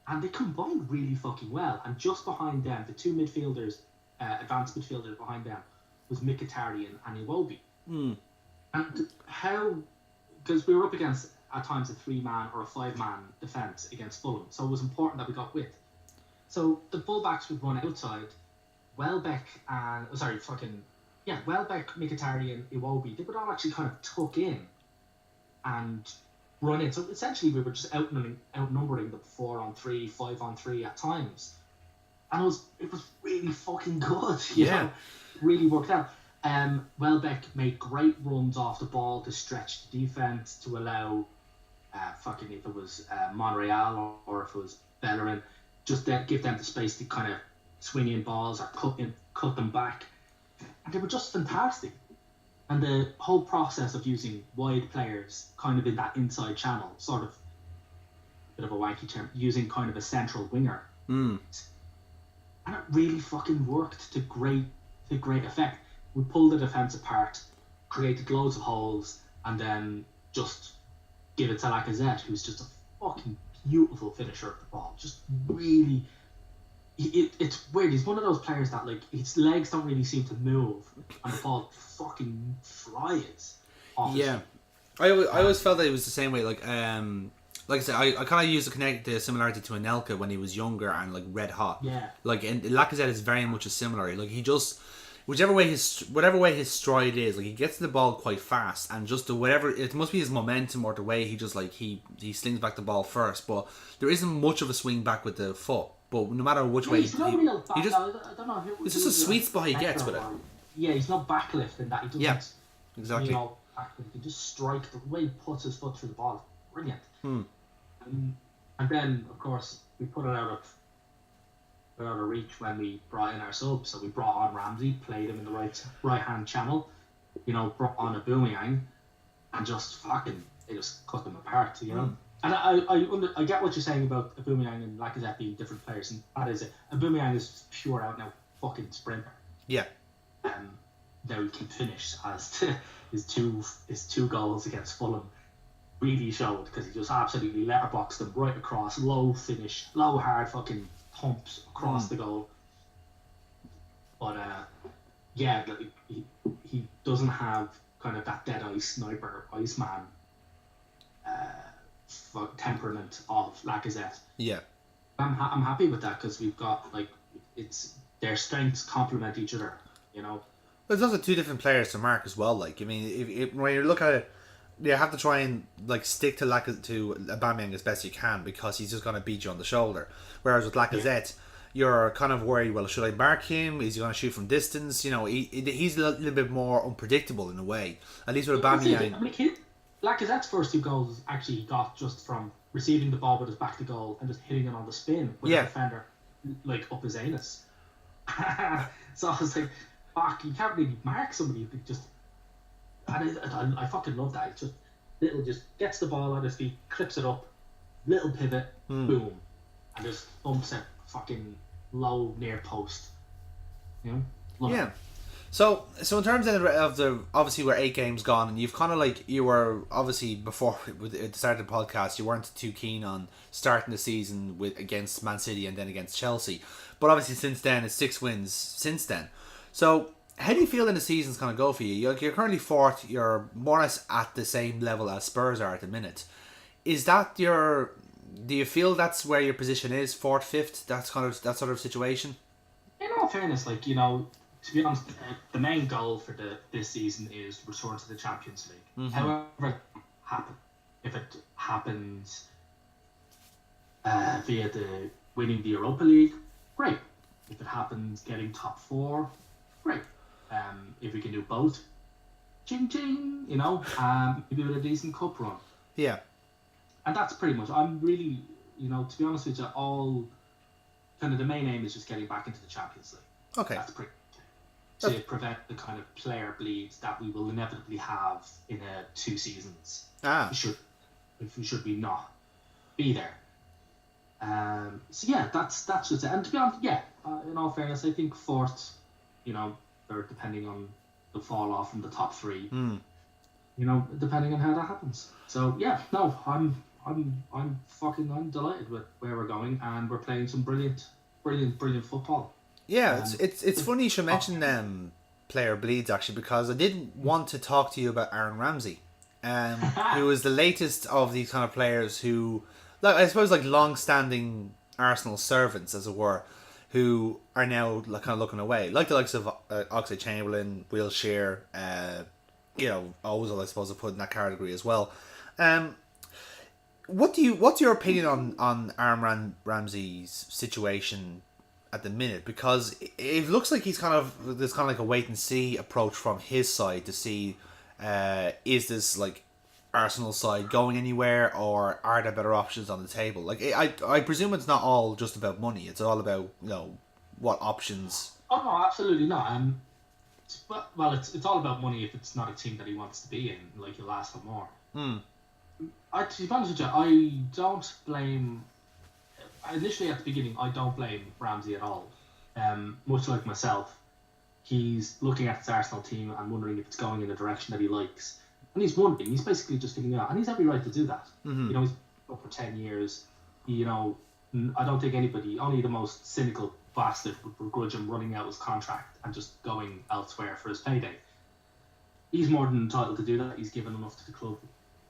And they combined really fucking well, and just behind them, the two midfielders. Advanced midfielders behind them was Mkhitaryan and Iwobi. And because we were up against at times a 3-man or a 5-man defence against Fulham, so it was important that we got width. So the fullbacks would run outside. Welbeck, Mkhitaryan, Iwobi, they would all actually kind of tuck in and run in. So essentially we were just outnumbering them 4-on-3, 5-on-3 at times. And it was really fucking good. You know? Really worked out. Welbeck made great runs off the ball to stretch the defence, to allow if it was Monreal or if it was Bellerin, just give them the space to kind of swing in balls or cut them back. And they were just fantastic. And the whole process of using wide players kind of in that inside channel, sort of a bit of a wanky term, using kind of a central winger. And it really fucking worked to great effect. We pulled the defence apart, created loads of holes, and then just give it to Lacazette, who's just a fucking beautiful finisher of the ball. Just really, it's weird. He's one of those players that his legs don't really seem to move, and the ball fucking flies off his feet. I always felt that it was the same way. Like I said, I kind of used to connect the similarity to Anelka when he was younger and red hot. Yeah. And Lacazette is very much a similar. He just, whatever way his stride is, he gets the ball quite fast, and just it must be his momentum or the way he just he slings back the ball first. But there isn't much of a swing back with the foot. But no matter which way, I don't know. It's just a sweet spot he gets with it. Yeah, he's not backlift in that. He doesn't. Yeah, exactly. Backlift. He just strike the way he puts his foot through the ball. Brilliant. And then, of course, we put it out of reach when we brought in our sub. So we brought on Ramsey, played him in the right hand channel, brought on Aubameyang, and just they just cut them apart, And I get what you're saying about Aubameyang and Lacazette being different players, and that is it. Aubameyang is pure out now fucking sprinter. Yeah. Now he can finish, as his two goals against Fulham really showed, because he just absolutely letterboxed them right across, low hard fucking humps across the goal. But he doesn't have kind of that dead eye sniper, Iceman temperament of Lacazette. Yeah. I'm happy with that because we've got like it's their strengths complement each other. You know. There's also two different players to mark as well. Like, I mean, if when you look at it, you have to try and like stick to Aubameyang as best you can because he's just going to beat you on the shoulder. Whereas with Lacazette, you're kind of worried. Well, should I mark him? Is he going to shoot from distance? You know, he's a little bit more unpredictable in a way. At least with Aubameyang. I mean, Lacazette's first 2 goals actually got just from receiving the ball with his back to goal and just hitting it on the spin with the defender like up his anus. So I was like, fuck, you can't really mark somebody who just. And I fucking love that. It's just gets the ball at his feet, clips it up, little pivot, boom, and just bumps it fucking low near post. You know? Love it. So in terms of the obviously we're 8 games gone, and you've kind of like you were obviously before at the start of the podcast you weren't too keen on starting the season against Man City and then against Chelsea, but obviously since then it's 6 wins since then. So how do you feel in the season's going to go for you? You're currently 4th. You're more or less at the same level as Spurs are at the minute. Is that do you feel that's where your position is, 4th, 5th? That's kind of that sort of situation. In all fairness, like, you know, to be honest, the main goal for this season is return to the Champions League. However, if it happens via winning the Europa League, great. If it happens getting top 4, great. If we can do both, ching ching, you know, maybe with a decent cup run. Yeah. And that's pretty much. I'm really, you know, to be honest with you, all kind of the main aim is just getting back into the Champions League. Okay. That's pretty. To prevent the kind of player bleeds that we will inevitably have in 2 seasons. If we should not be there. So yeah, that's just it. And to be honest, in all fairness, I think 4th, you know, or depending on the fall off from the top 3, you know, depending on how that happens. So yeah, no, I'm delighted with where we're going, and we're playing some brilliant football. Yeah, it's funny you should mention player bleeds actually, because I did want to talk to you about Aaron Ramsey, who is the latest of these kind of players who, like, I suppose, like long-standing Arsenal servants, as it were, who are now like kind of looking away, like the likes of Oxlade-Chamberlain, Wilshere, you know, Ozil, I suppose, I put in that category as well. What's your opinion on Aaron Ramsey's situation at the minute? Because it looks like there's kind of like a wait and see approach from his side to see is this like Arsenal side going anywhere, or are there better options on the table? Like I presume it's not all just about money. It's all about, you know, what options. Oh no, absolutely not. Well, it's all about money if it's not a team that he wants to be in. Like, he'll ask for more. To be honest with you, I don't blame. Initially, at the beginning, I don't blame Ramsey at all. Much like myself, he's looking at his Arsenal team and wondering if it's going in a direction that he likes. And he's wondering, he's basically just figuring out, and he's every right to do that. You know, he's been up for 10 years. You know, I don't think only the most cynical bastard would begrudge him running out his contract and just going elsewhere for his payday. He's more than entitled to do that. He's given enough to the club.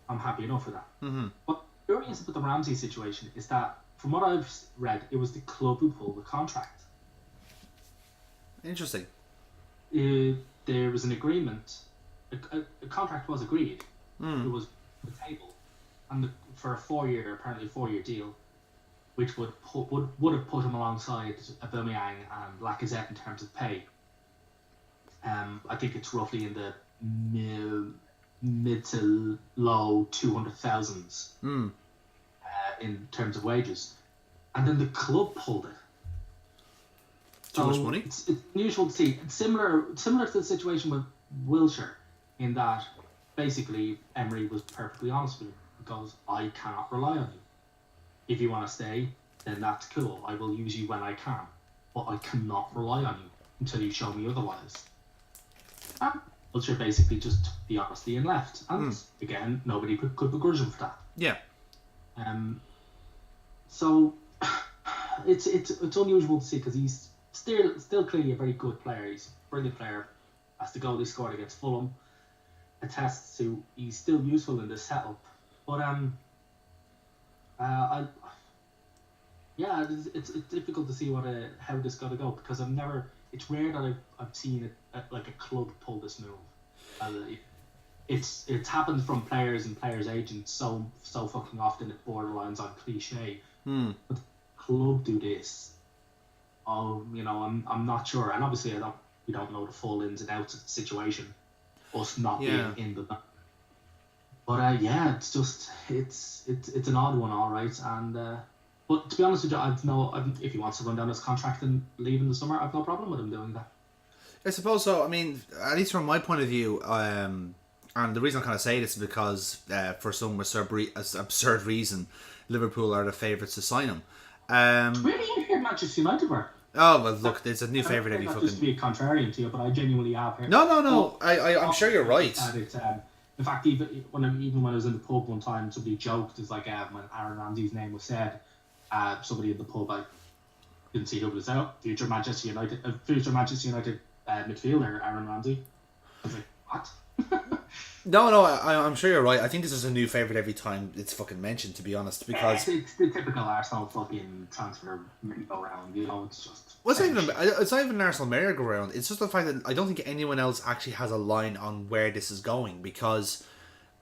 I'm happy enough for that. But the curious with the Ramsey situation is that, from what I've read, it was the club who pulled the contract. Interesting. There was an agreement. A contract was agreed. It was on the table, and for a 4-year deal, which would have put him alongside Aubameyang and Lacazette in terms of pay. I think it's roughly in the mid to low 200,000s in terms of wages, and then the club pulled it. Too much money. It's unusual to see. It's similar to the situation with Wilshere, in that basically Emery was perfectly honest with him, because I cannot rely on you. If you want to stay, then that's cool. I will use you when I can, but I cannot rely on you until you show me otherwise. And Wilshere basically just took the honesty and left. And again, nobody could begrudge him for that. Yeah. So it's unusual to see, because he's still clearly a very good player. He's a brilliant player. As the goal he scored against Fulham, attests to, he's still useful in this setup. But I yeah, it's difficult to see how this got to go, because it's rare that I've seen like a club pull this move. It's happened from players and players' agents so fucking often it borderlines on cliche. But the club do this. Oh, I'm not sure, and obviously we don't know the full ins and outs of the situation. Us not being in the. But it's just it's an odd one, all right, and. But to be honest with you, if he wants to run down his contract and leave in the summer, I've no problem with him doing that. I suppose so. I mean, at least from my point of view, and the reason I kind of say this is because for some absurd reason, Liverpool are the favourites to sign him. Really, you hear Manchester United were? Oh, well, look, there's a new favourite every fucking... Not just to be a contrarian to you, but I genuinely have heard... No. I'm sure you're right. In fact, even when I was in the pub one time, somebody joked, it's like when Aaron Ramsey's name was said, somebody in the pub, I didn't see who it was out, future Manchester United midfielder Aaron Ramsey. I was like, what? No, I'm sure you're right. I think this is a new favourite every time it's fucking mentioned, to be honest, because... It's the typical Arsenal fucking transfer merry-go-round, it's just... Well, it's not even an Arsenal merry-go-round, it's just the fact that I don't think anyone else actually has a line on where this is going, because...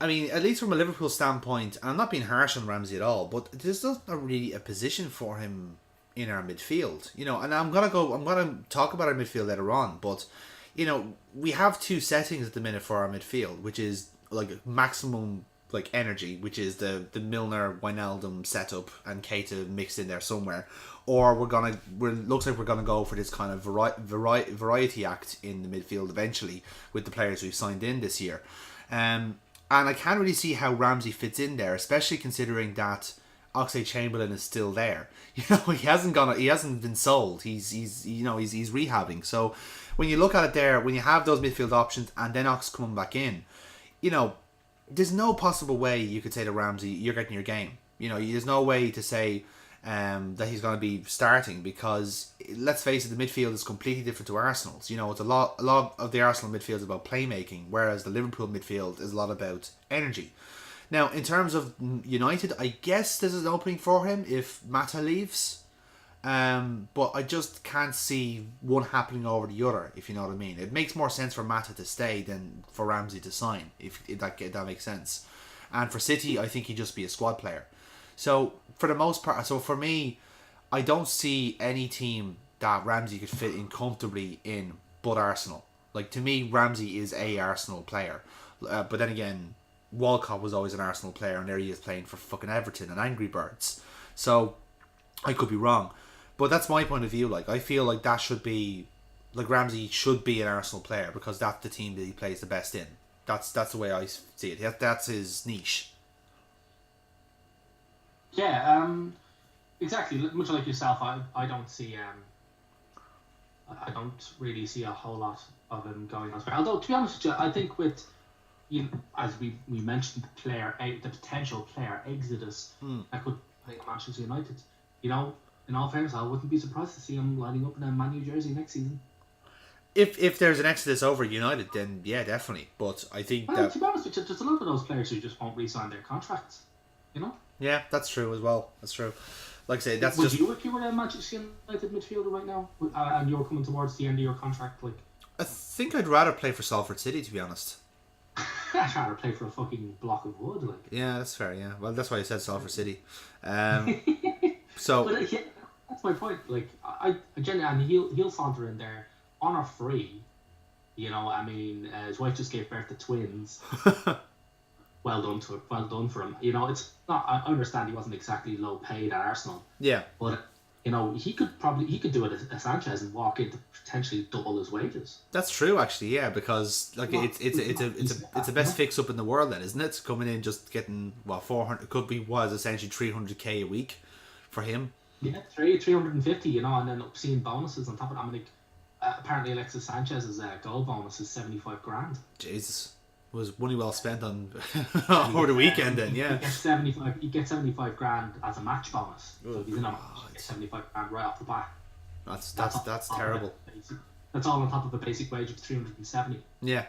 I mean, at least from a Liverpool standpoint, and I'm not being harsh on Ramsey at all, but there's not really a position for him in our midfield, and I'm gonna talk about our midfield later on, but we have two settings at the minute for our midfield, which is like maximum like energy, which is the Milner Wijnaldum setup and Keita mixed in there somewhere, or looks like we're gonna go for this kind of variety act in the midfield eventually with the players we've signed in this year. And I can't really see how Ramsey fits in there, especially considering that Oxlade-Chamberlain is still there. He hasn't been sold. He's rehabbing. So when you look at it there, when you have those midfield options and then Ox coming back in, there's no possible way you could say to Ramsey, you're getting your game. There's no way to say that he's going to be starting, because let's face it, the midfield is completely different to Arsenal's. It's a lot of the Arsenal midfield is about playmaking, whereas the Liverpool midfield is a lot about energy. Now, in terms of United, I guess this is an opening for him if Mata leaves, but I just can't see one happening over the other, if you know what I mean. It makes more sense for Mata to stay than for Ramsey to sign, if that makes sense. And for City, I think he'd just be a squad player. So, for the most part, for me, I don't see any team that Ramsey could fit in comfortably in but Arsenal. Like, to me, Ramsey is a Arsenal player. But then again, Walcott was always an Arsenal player, and there he is playing for fucking Everton and Angry Birds. So, I could be wrong. But that's my point of view. Like, I feel like that should be... Like, Ramsey should be an Arsenal player, because that's the team that he plays the best in. That's the way I see it. That's his niche. Yeah, exactly. Much like yourself, I don't see I don't really see a whole lot of him going elsewhere. Although, to be honest with you, I think with as we mentioned, the potential player exodus that could make Manchester United. In all fairness, I wouldn't be surprised to see him lining up in a Man U jersey next season. If there's an exodus over United, then yeah, definitely. But I think to be honest with you, there's a lot of those players who just won't re-sign their contracts. Yeah, that's true as well. That's true. Like I say, that's Would you, if you were a Manchester United midfielder right now, and you were coming towards the end of your contract, like... I think I'd rather play for Salford City, to be honest. I'd rather play for a fucking block of wood, like... Yeah, that's fair, yeah. Well, that's why I said Salford City. So... But, that's my point. Like, I genuinely, and he'll saunter in there on or free. His wife just gave birth to twins. Well done for him. It's not. I understand he wasn't exactly low paid at Arsenal. Yeah. But he could do it as Sanchez and walk into potentially double his wages. That's true, actually. Yeah, because it's the best fix up in the world, then, isn't it? Coming in just getting 400 could be essentially 300k a week for him. Yeah, 350. And then obscene bonuses on top of that. Apparently Alexis Sanchez's goal bonus is 75 grand. Jesus. Was money well spent on over the weekend then, yeah. He gets 75 grand as a match bonus. So if he's in a match, he gets 75 grand right off the bat. That's terrible. That's all on top of a basic wage of 370. Yeah.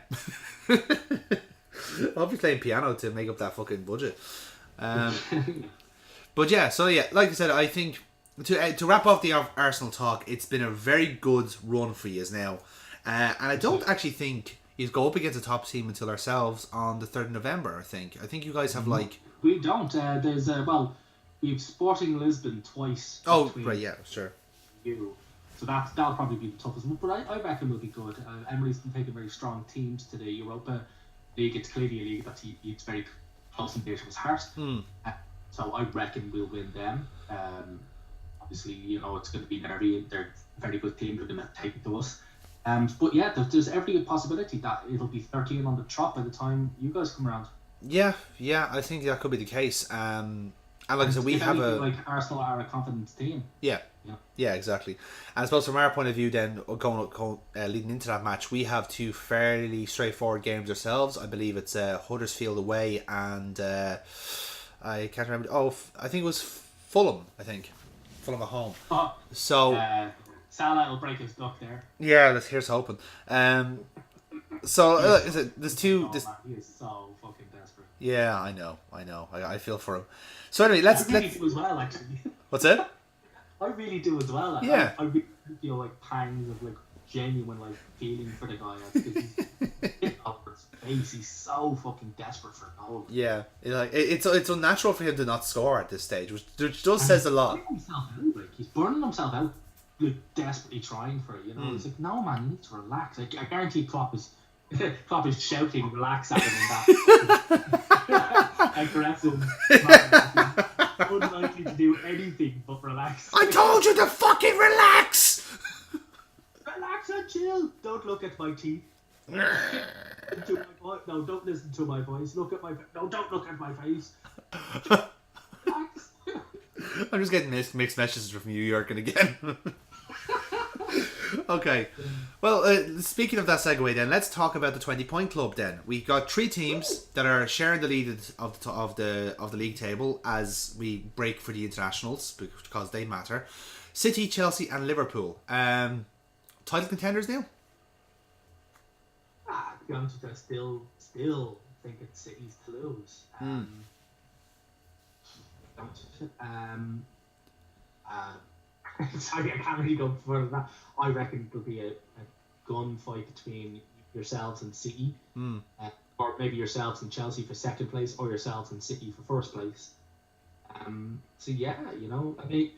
I'll be playing piano to make up that fucking budget. But yeah, so yeah, like I said, I think to wrap up the Arsenal talk, it's been a very good run for you now, and I don't actually think you go up against a top team until ourselves on the 3rd of November. I think you guys have like we don't. There's we've Sporting Lisbon twice. Oh right, yeah, sure. You. So that'll probably be the toughest one, but I reckon we'll be good. Emily's been taking very strong teams to the Europa League. It's clearly a league that he's very close and dear to his heart. So I reckon we'll win them. Obviously, it's going to be nervy. They're a very good team. They're going to take it to us. But yeah, there's every possibility that it'll be 13 on the trot by the time you guys come around. Yeah, I think that could be the case. And like I said, we have like Arsenal are a confident team. Yeah, exactly. And I suppose from our point of view, then leading into that match, we have two fairly straightforward games ourselves. I believe it's Huddersfield away and I can't remember. I think it was Fulham. Fulham at home. So Salah will break his duck there. Yeah, here's hoping. So there's two. He is so fucking desperate. Yeah, I know. I feel for him. So anyway, let's do as well, actually. What's that? I really do as well. Yeah. I really feel like pangs of like genuine like feeling for the guy because he's up his face. He's so fucking desperate for a goal. Yeah, it's unnatural for him to not score at this stage, which does says a lot. He's burning himself out, like desperately trying for it. It's like, no man, you need to relax. Like, I guarantee Klopp is shouting relax at him in that. Aggressive. Unlikely to do anything but relax. I told you to fucking relax! Relax and chill. Don't look at my teeth. No, don't listen to my voice. Don't look at my face. Relax. I'm just getting mixed messages from New York and again. Okay. Well, speaking of that segue, then let's talk about the 20-point club. Then we got three teams that are sharing the lead of the league table as we break for the internationals because they matter. City, Chelsea, and Liverpool. Title contenders now. To be honest with you, I still think it's City's to lose. Sorry, I can't really go further than that. I reckon there'll be a gunfight between yourselves and City, or maybe yourselves and Chelsea for second place, or yourselves and City for first place. So yeah, I mean,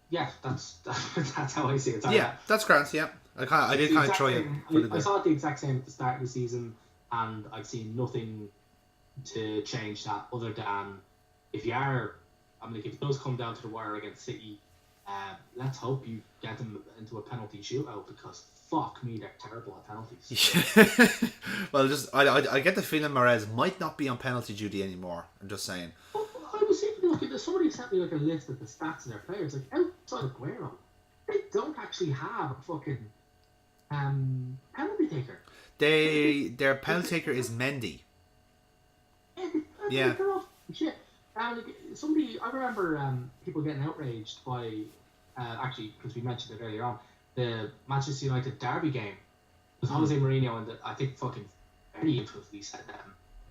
yeah, that's how I see it. Yeah, that's grand. Yeah, I did kind of throw you. I saw it the exact same at the start of the season, and I've seen nothing to change that other than if it does come down to the wire against City. Let's hope you get them into a penalty shootout because fuck me, they're terrible at penalties. Well, I get the feeling Mahrez might not be on penalty duty anymore. I'm just saying. Well, I was even looking. Somebody sent me like a list of the stats of their players. Like outside of Aguero, they don't actually have a fucking penalty taker. Their penalty taker is Mendy. Yeah. Shit. I remember people getting outraged by, actually, because we mentioned it earlier on, the Manchester United derby game. It was Jose Mourinho, and I think fucking very intuitively said,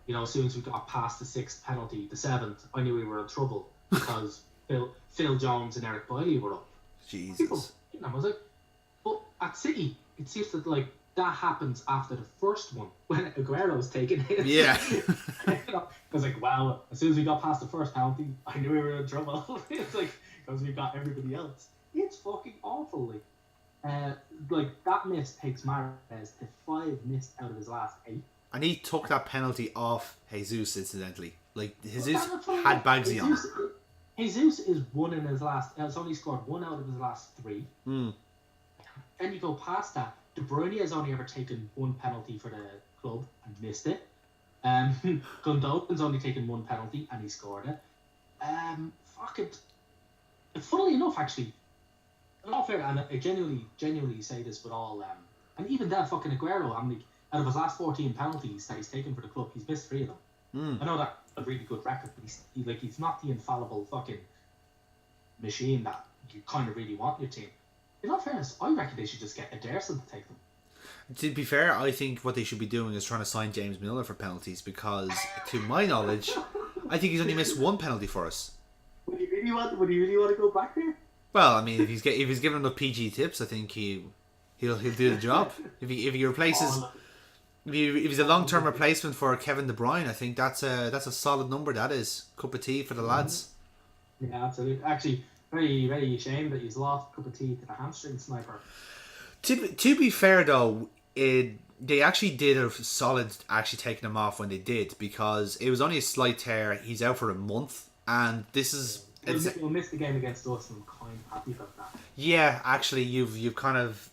as soon as we got past the sixth penalty, the seventh, I knew we were in trouble because Phil Jones and Eric Bailly were up. Jesus. I was like, but at City, it seems that that happens after the first one when Aguero was taken in. Yeah. I was like, wow, as soon as we got past the first penalty, I knew we were in trouble. It's like, because we got everybody else. It's fucking awful. That miss takes Mahrez to 5 missed out of his last 8. And he took that penalty off Jesus, incidentally. Like, Jesus had Bagsy on. Jesus is one in his last... Has only scored 1 out of his last 3. Then you go past that. De Bruyne has only ever taken 1 penalty for the club and missed it. Gundogan's only taken 1 penalty and he scored it. Fuck it. Funnily enough, actually, not fair, and I genuinely say this with all, and even that fucking Aguero, out of his last 14 penalties that he's taken for the club, he's missed 3 of them. I know that's a really good record, but he's not the infallible fucking machine that you kind of really want in your team. In all fairness, I reckon they should just get Ederson to take them. To be fair, I think what they should be doing is trying to sign James Milner for penalties because, to my knowledge, I think he's only missed one penalty for us. Would he really want to go back there? Well, I mean, if he's given enough PG tips, I think he'll do the job. If he replaces if he's a long term replacement for Kevin De Bruyne, I think that's a solid number. That is cup of tea for the lads. Yeah, absolutely. Actually, very very ashamed that he's lost a cup of tea to the hamstring sniper. To be fair though, they actually did a solid actually taking him off when they did because it was only a slight tear. He's out for a month, and this is. We'll miss the game against us, and I'm kind of happy about that. Yeah, actually, you've kind of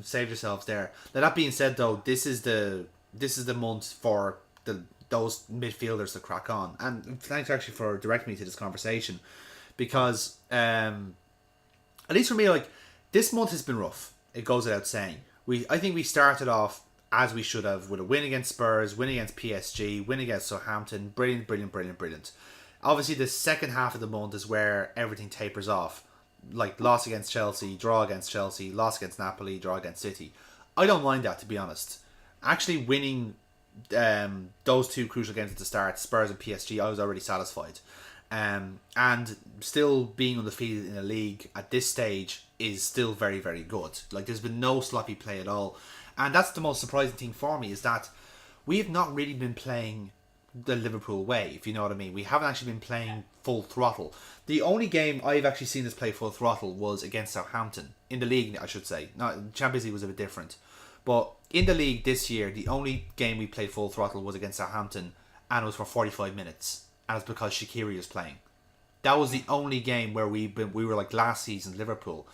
saved yourselves there. Now, that being said, though, this is the month for those midfielders to crack on. And thanks actually for directing me to this conversation, because at least for me, like this month has been rough. It goes without saying. I think we started off as we should have with a win against Spurs, win against PSG, win against Southampton. Brilliant, brilliant, brilliant, brilliant. Obviously, the second half of the month is where everything tapers off. Like, loss against Chelsea, draw against Chelsea, loss against Napoli, draw against City. I don't mind that, to be honest. Actually winning those two crucial games at the start, Spurs and PSG, I was already satisfied. And still being undefeated in a league at this stage is still very, very good. Like, there's been no sloppy play at all. And that's the most surprising thing for me, is that we have not really been playing the Liverpool way, if you know what I mean. We haven't actually been playing full throttle. The only game I've actually seen us play full throttle was against Southampton. In the league, I should say. Not Champions League was a bit different. But in the league this year, the only game we played full throttle was against Southampton, and it was for 45 minutes. And it's because Shaqiri was playing. That was the only game where we were like last season Liverpool.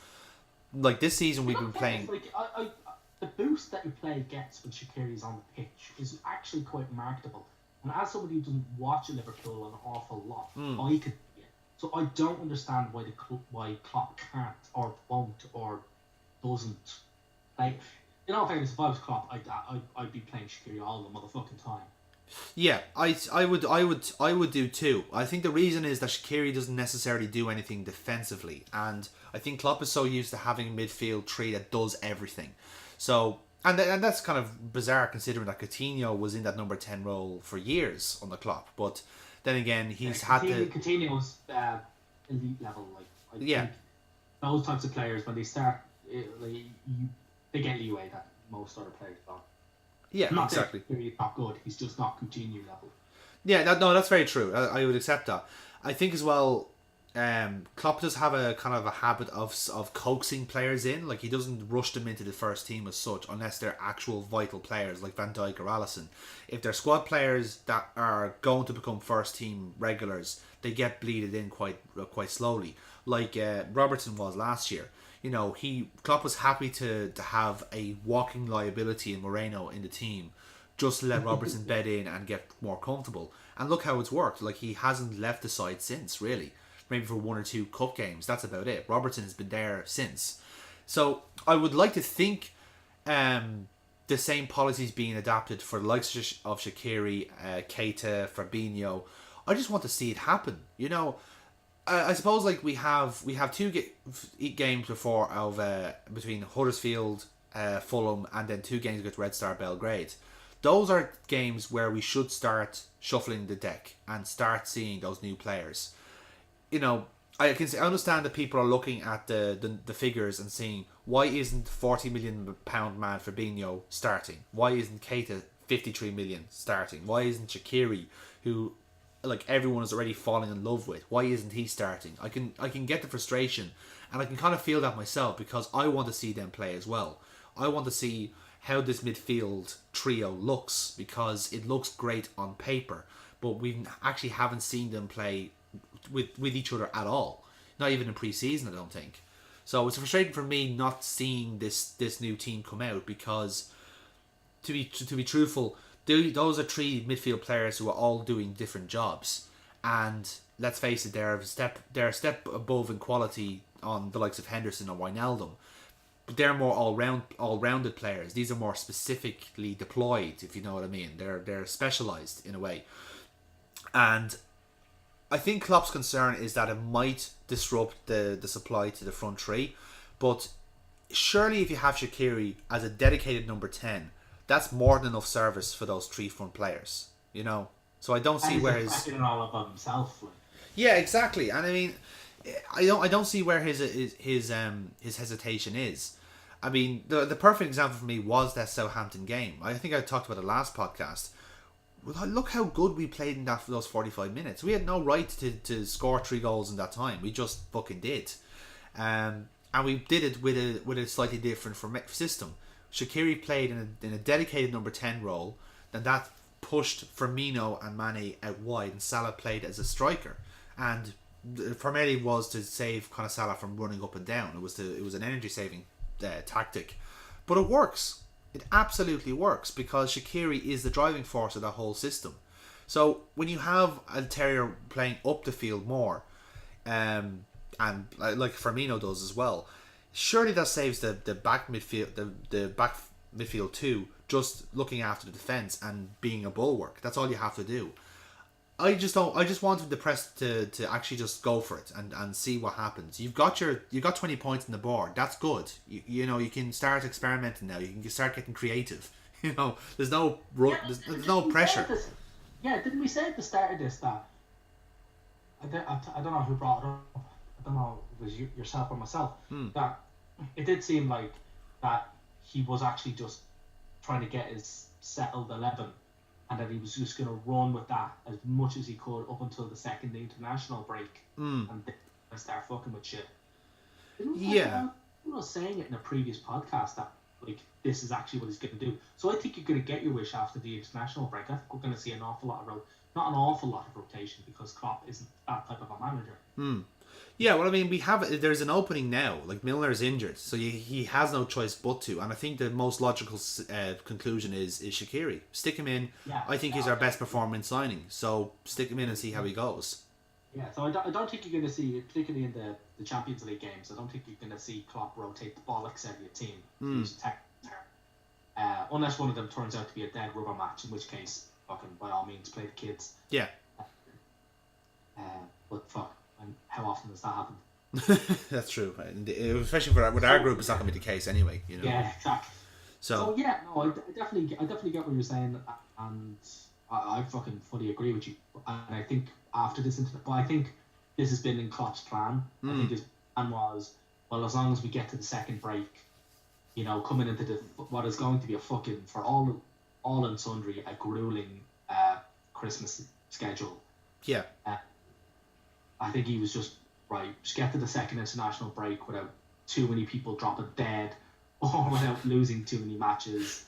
Like this season we've been playing. Like, the boost that your play gets when Shaqiri's on the pitch is actually quite remarkable. And as somebody who doesn't watch Liverpool an awful lot, I could see it. So I don't understand why Klopp can't or won't or doesn't. Like, in all fairness, if I was Klopp, I'd be playing Shaqiri all the motherfucking time. Yeah, I would do too. I think the reason is that Shaqiri doesn't necessarily do anything defensively, and I think Klopp is so used to having a midfield three that does everything. So. And that's kind of bizarre considering that Coutinho was in that number 10 role for years on the Klopp. But then again, he's had to... Coutinho's elite level. I think those types of players, when they start, they get leeway that most other players don't. Yeah, not exactly. He's not good. He's just not Coutinho level. Yeah, no, that's very true. I would accept that. I think as well... Klopp does have a kind of a habit of coaxing players in. Like, he doesn't rush them into the first team as such unless they're actual vital players like Van Dijk or Alisson. If they're squad players that are going to become first team regulars, they get bleeded in quite slowly, like Robertson was last year. You know, Klopp was happy to have a walking liability in Moreno in the team just to let Robertson bed in and get more comfortable. And look how it's worked. Like, he hasn't left the side since, really. Maybe for one or two cup games. That's about it. Robertson has been there since. So I would like to think the same policies being adapted for the likes of Shaqiri, Keita, Fabinho. I just want to see it happen. You know, I suppose like we have two games before of between Huddersfield, Fulham, and then 2 games against Red Star Belgrade. Those are games where we should start shuffling the deck and start seeing those new players. You know, I understand that people are looking at the figures and seeing why isn't £40 million man Fabinho starting? Why isn't Keita 53 million starting? Why isn't Shaqiri, who like everyone is already falling in love with, why isn't he starting? I can get the frustration, and I can kind of feel that myself because I want to see them play as well. I want to see how this midfield trio looks because it looks great on paper, but we actually haven't seen them play with each other at all, not even in pre-season, I don't think. So it's frustrating for me not seeing this new team come out because, to be truthful, those are 3 midfield players who are all doing different jobs, and let's face it, they're a step above in quality on the likes of Henderson or Wijnaldum, but they're more all-rounded players. These are more specifically deployed, if you know what I mean. They're specialised in a way, and I think Klopp's concern is that it might disrupt the supply to the front 3, but surely if you have Shaqiri as a dedicated number 10, that's more than enough service for those three front players, you know. So I don't see And where he's his it all about himself. Like. yeah, exactly. And I mean, I don't see where his hesitation is. I mean, the perfect example for me was that Southampton game. I think I talked about it last podcast. Well, look how good we played in that for those 45 minutes. We had no right to score 3 goals in that time. We just fucking did. And we did it with a slightly different system. Shaqiri played in a dedicated number 10 role, and that pushed Firmino and Mane out wide, and Salah played as a striker. And primarily was to save kind of Salah from running up and down. It was an energy saving tactic, but it works. It absolutely works because Shaqiri is the driving force of that whole system. So when you have a terrier playing up the field more, and like Firmino does as well, surely that saves the back midfield, the back midfield too, just looking after the defence and being a bulwark. That's all you have to do. I just wanted the press to actually just go for it and see what happens. You've got 20 points on the board. That's good. You know, you can start experimenting now. You can start getting creative. You know, there's no there's no pressure. Didn't we say at the start of this that I don't know who brought it up. I don't know if it was yourself or myself. That it did seem like that he was actually just trying to get his settled 11. And that he was just going to run with that as much as he could up until the second international break, and then start fucking with shit. I was saying it in a previous podcast that like this is actually what he's going to do. So I think you're going to get your wish after the international break. I think we're going to see an awful lot of not an awful lot of rotation because Klopp isn't that type of a manager. Yeah, well, I mean, there's an opening now. Like, Milner's injured, so he has no choice but to. And I think the most logical conclusion is Shaqiri. Stick him in. Yeah, I think he's our best performing signing. So stick him in and see how he goes. Yeah, so I don't think you're going to see, particularly in the Champions League games, I don't think you're going to see Klopp rotate the bollocks out of your team. Use a technical term. Unless one of them turns out to be a dead rubber match, in which case, fucking by all means, play the kids. Yeah. But fuck. And how often does that happen? That's true, especially with our group. It's not going to be the case anyway. You know. Yeah, exactly. So yeah, no, I definitely get what you're saying, and I fucking fully agree with you. And I think after this but I think this has been in Klopp's plan. I think his plan was, well, as long as we get to the second break, you know, coming into what is going to be a fucking for all and sundry a grueling Christmas schedule. Yeah. I think he was just get to the second international break without too many people dropping dead, or without losing too many matches,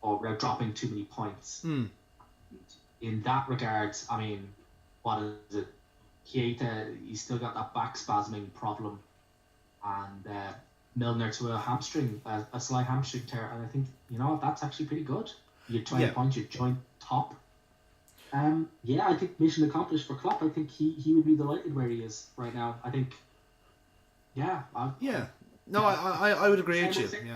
or without dropping too many points. In that regard, I mean, what is it? Keita, he's still got that back spasming problem, and Milner to a slight hamstring tear, and I think, you know, that's actually pretty good. You're 20 points, you're joint top. I think mission accomplished for Klopp. I think he would be delighted where he is right now. I think, I would agree with you. Same with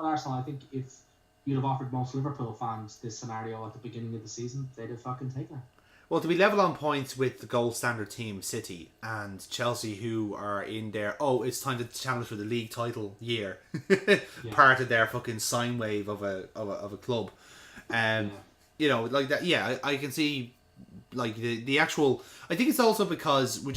Arsenal. I think if you'd have offered most Liverpool fans this scenario at the beginning of the season, they'd have fucking taken it. Well, to be level on points with the gold standard team City and Chelsea, who are in their it's time to challenge for the league title year, part of their fucking sine wave of a club. You know, like that. Yeah, I can see, like the actual. I think it's also because I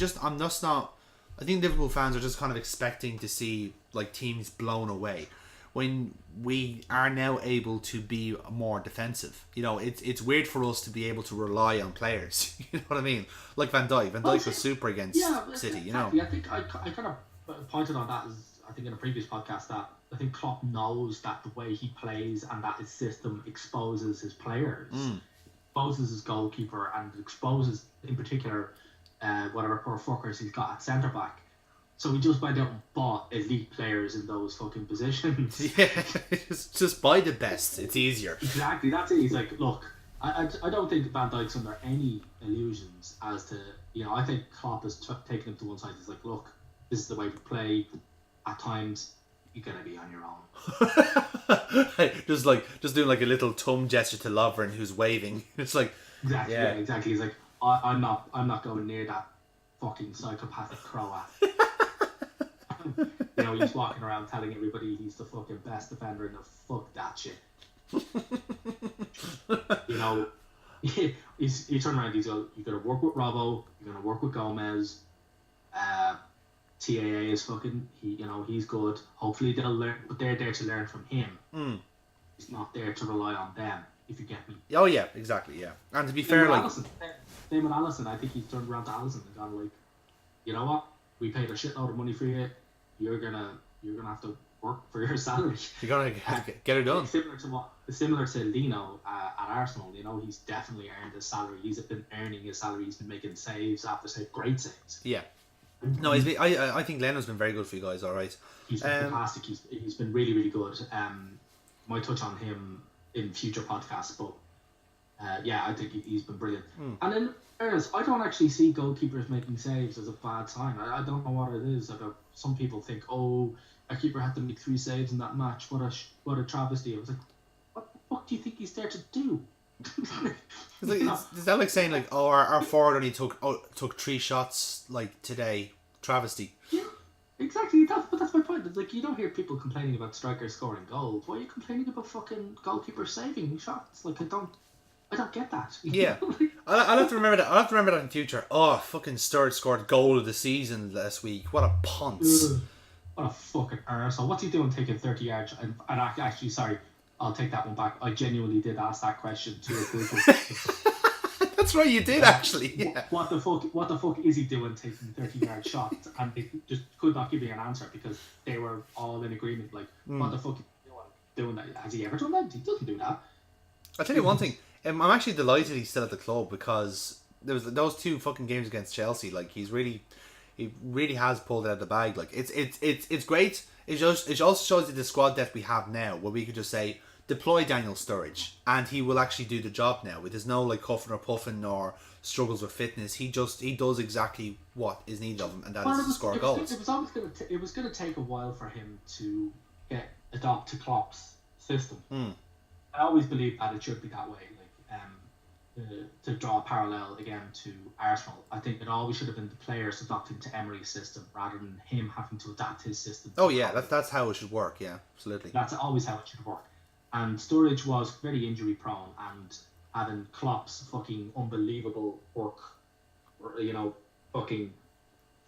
think Liverpool fans are just kind of expecting to see like teams blown away, when we are now able to be more defensive. You know, it's weird for us to be able to rely on players. You know what I mean? Like Van Dijk. Van Dijk was super against City. You know. I think I kind of pointed on that I think in a previous podcast that I think Klopp knows that the way he plays and that his system exposes his players, exposes his goalkeeper, and exposes in particular whatever poor fuckers he's got at centre back. So he just went out and bought elite players in those fucking positions. Yeah, just buy the best. It's easier. Exactly, that's it. He's like, look, I don't think Van Dijk's under any illusions as to, you know, I think Klopp has taken him to one side. He's like, look, this is the way we play. At times, you're gonna be on your own. just doing like a little thumb gesture to Lovren, who's waving. It's like exactly. He's like, I'm not going near that fucking psychopathic Croat. He's walking around telling everybody he's the fucking best defender in the fuck that shit. you know, he turned around. He's like, you're gonna work with Robbo. You're gonna work with Gomez. TAA is fucking. He's good. Hopefully they'll learn, but they're there to learn from him. He's not there to rely on them. If you get me. Oh yeah, exactly. Yeah, and to be fair, like same with Allison. I think he's turned around to Allison and gone like, you know what? We paid a shitload of money for you. You're gonna have to work for your salary. You're gonna get it done. Similar to Lino at Arsenal. He's definitely earned his salary. He's been earning his salary. He's been making saves after saves, great saves. Yeah. No, I think Leno's been very good for you guys. All right. He's been fantastic. He's been really, really good. Might touch on him in future podcasts, but I think he's been brilliant. And then I don't actually see goalkeepers making saves as a bad sign. I don't know what it is about. Some people think, oh, a keeper had to make 3 saves in that match. What a travesty! I was like, what the fuck do you think he's there to do? Is that like saying like, oh, our forward only took 3 shots like today? Travesty. Yeah, exactly. But that's my point. It's like, you don't hear people complaining about strikers scoring goals. Why are you complaining about fucking goalkeepers saving shots? Like, I don't get that. Yeah, I'll have to remember that. I'll have to remember that in future. Oh, fucking Sturridge scored goal of the season last week. What a ponce! What a fucking arsehole. What's he doing taking 30 yards? And actually, sorry, I'll take that one back. I genuinely did ask that question to a group of That's right, you did actually. Yeah. What the fuck is he doing taking 30-yard shots? And they just could not give me an answer because they were all in agreement. Like, what the fuck is he doing that? Has he ever done that? He doesn't do that. I'll tell you one thing. I'm actually delighted he's still at the club because there was those 2 fucking games against Chelsea. Like, he really has pulled it out of the bag. Like, it's great. It also shows you the squad depth we have now, where we could just say deploy Daniel Sturridge and he will actually do the job now. There's no like huffing or puffing or struggles with fitness. He does exactly what is needed of him, and that is to score goals. It was going to take a while for him to adopt to Klopp's system. I always believed that it should be that way. To draw a parallel again to Arsenal, I think it always should have been the players adopting to Emery's system rather than him having to adapt his system. Oh yeah, that's how it should work. Yeah, absolutely. That's always how it should work. And Sturridge was very injury prone, and having Klopp's fucking unbelievable work, fucking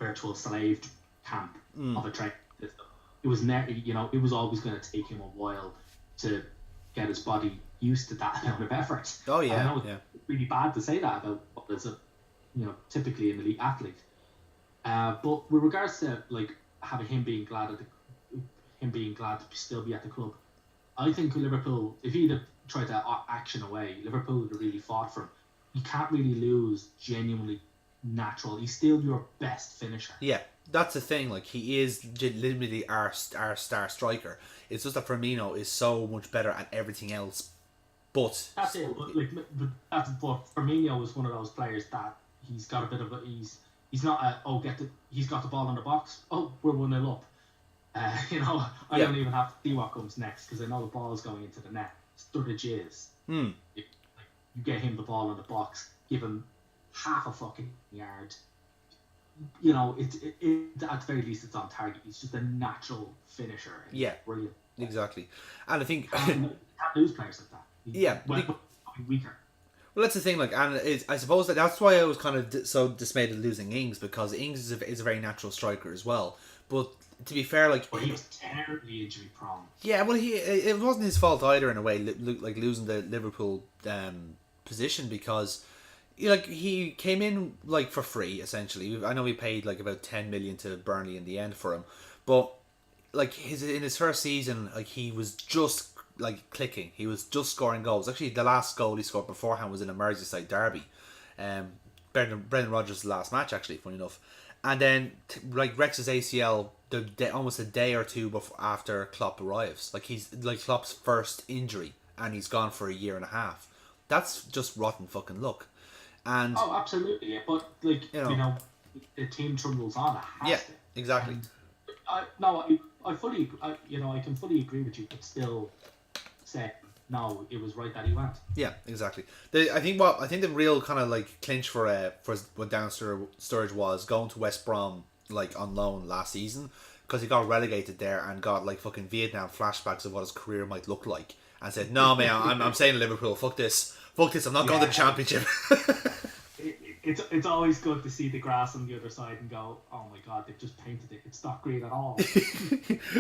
virtual slave camp of a training system. It was it was always going to take him a while to get his body used to that amount of effort. Oh yeah, I know it's really bad to say that about what is typically an elite athlete. But with regards to like having him being glad to still be at the club, I think Liverpool, if he'd have tried to action away, Liverpool would have really fought for him. You can't really lose genuinely natural. He's still your best finisher. Yeah, that's the thing. Like, he is legitimately our star striker. It's just that Firmino is so much better at everything else. But that's it. But Firmino is one of those players that he's got a bit of he's not he's got the ball in the box. Oh, we're 1-0 up. I don't even have to see what comes next because I know the ball is going into the net. Sturridge is. You get him the ball in the box, give him half a fucking yard. It at the very least it's on target. He's just a natural finisher. Yeah, brilliant. Exactly. And I think can't lose players like that. Weaker. Well, that's the thing. Like, and I suppose that's why I was kind of so dismayed at losing Ings, because Ings is a very natural striker as well. But to be fair, like, he was terribly injury prone. Yeah, well, it wasn't his fault either in a way, like losing the Liverpool position, because he came in like for free essentially. I know we paid like about 10 million to Burnley in the end for him, but like in his first season, like he was just like clicking. He was just scoring goals. Actually, the last goal he scored beforehand was in a Merseyside derby. Brendan Rodgers' last match, actually, funny enough. And then like Rex's ACL almost a day or two after Klopp arrives. Like, he's like Klopp's first injury, and he's gone for a year and a half. That's just rotten fucking luck. And absolutely, yeah. But like the team trundles on. Exactly. I can fully agree with you, but still say no, it was right that he went. Yeah, exactly. I think the real kind of like clinch for what Daniel Sturridge was going to West Brom like on loan last season, because he got relegated there and got like fucking Vietnam flashbacks of what his career might look like, and said, "No, man, I'm staying in Liverpool. Fuck this. I'm not going to the Championship." It's always good to see the grass on the other side and go, oh my god, they've just painted it. It's not green at all.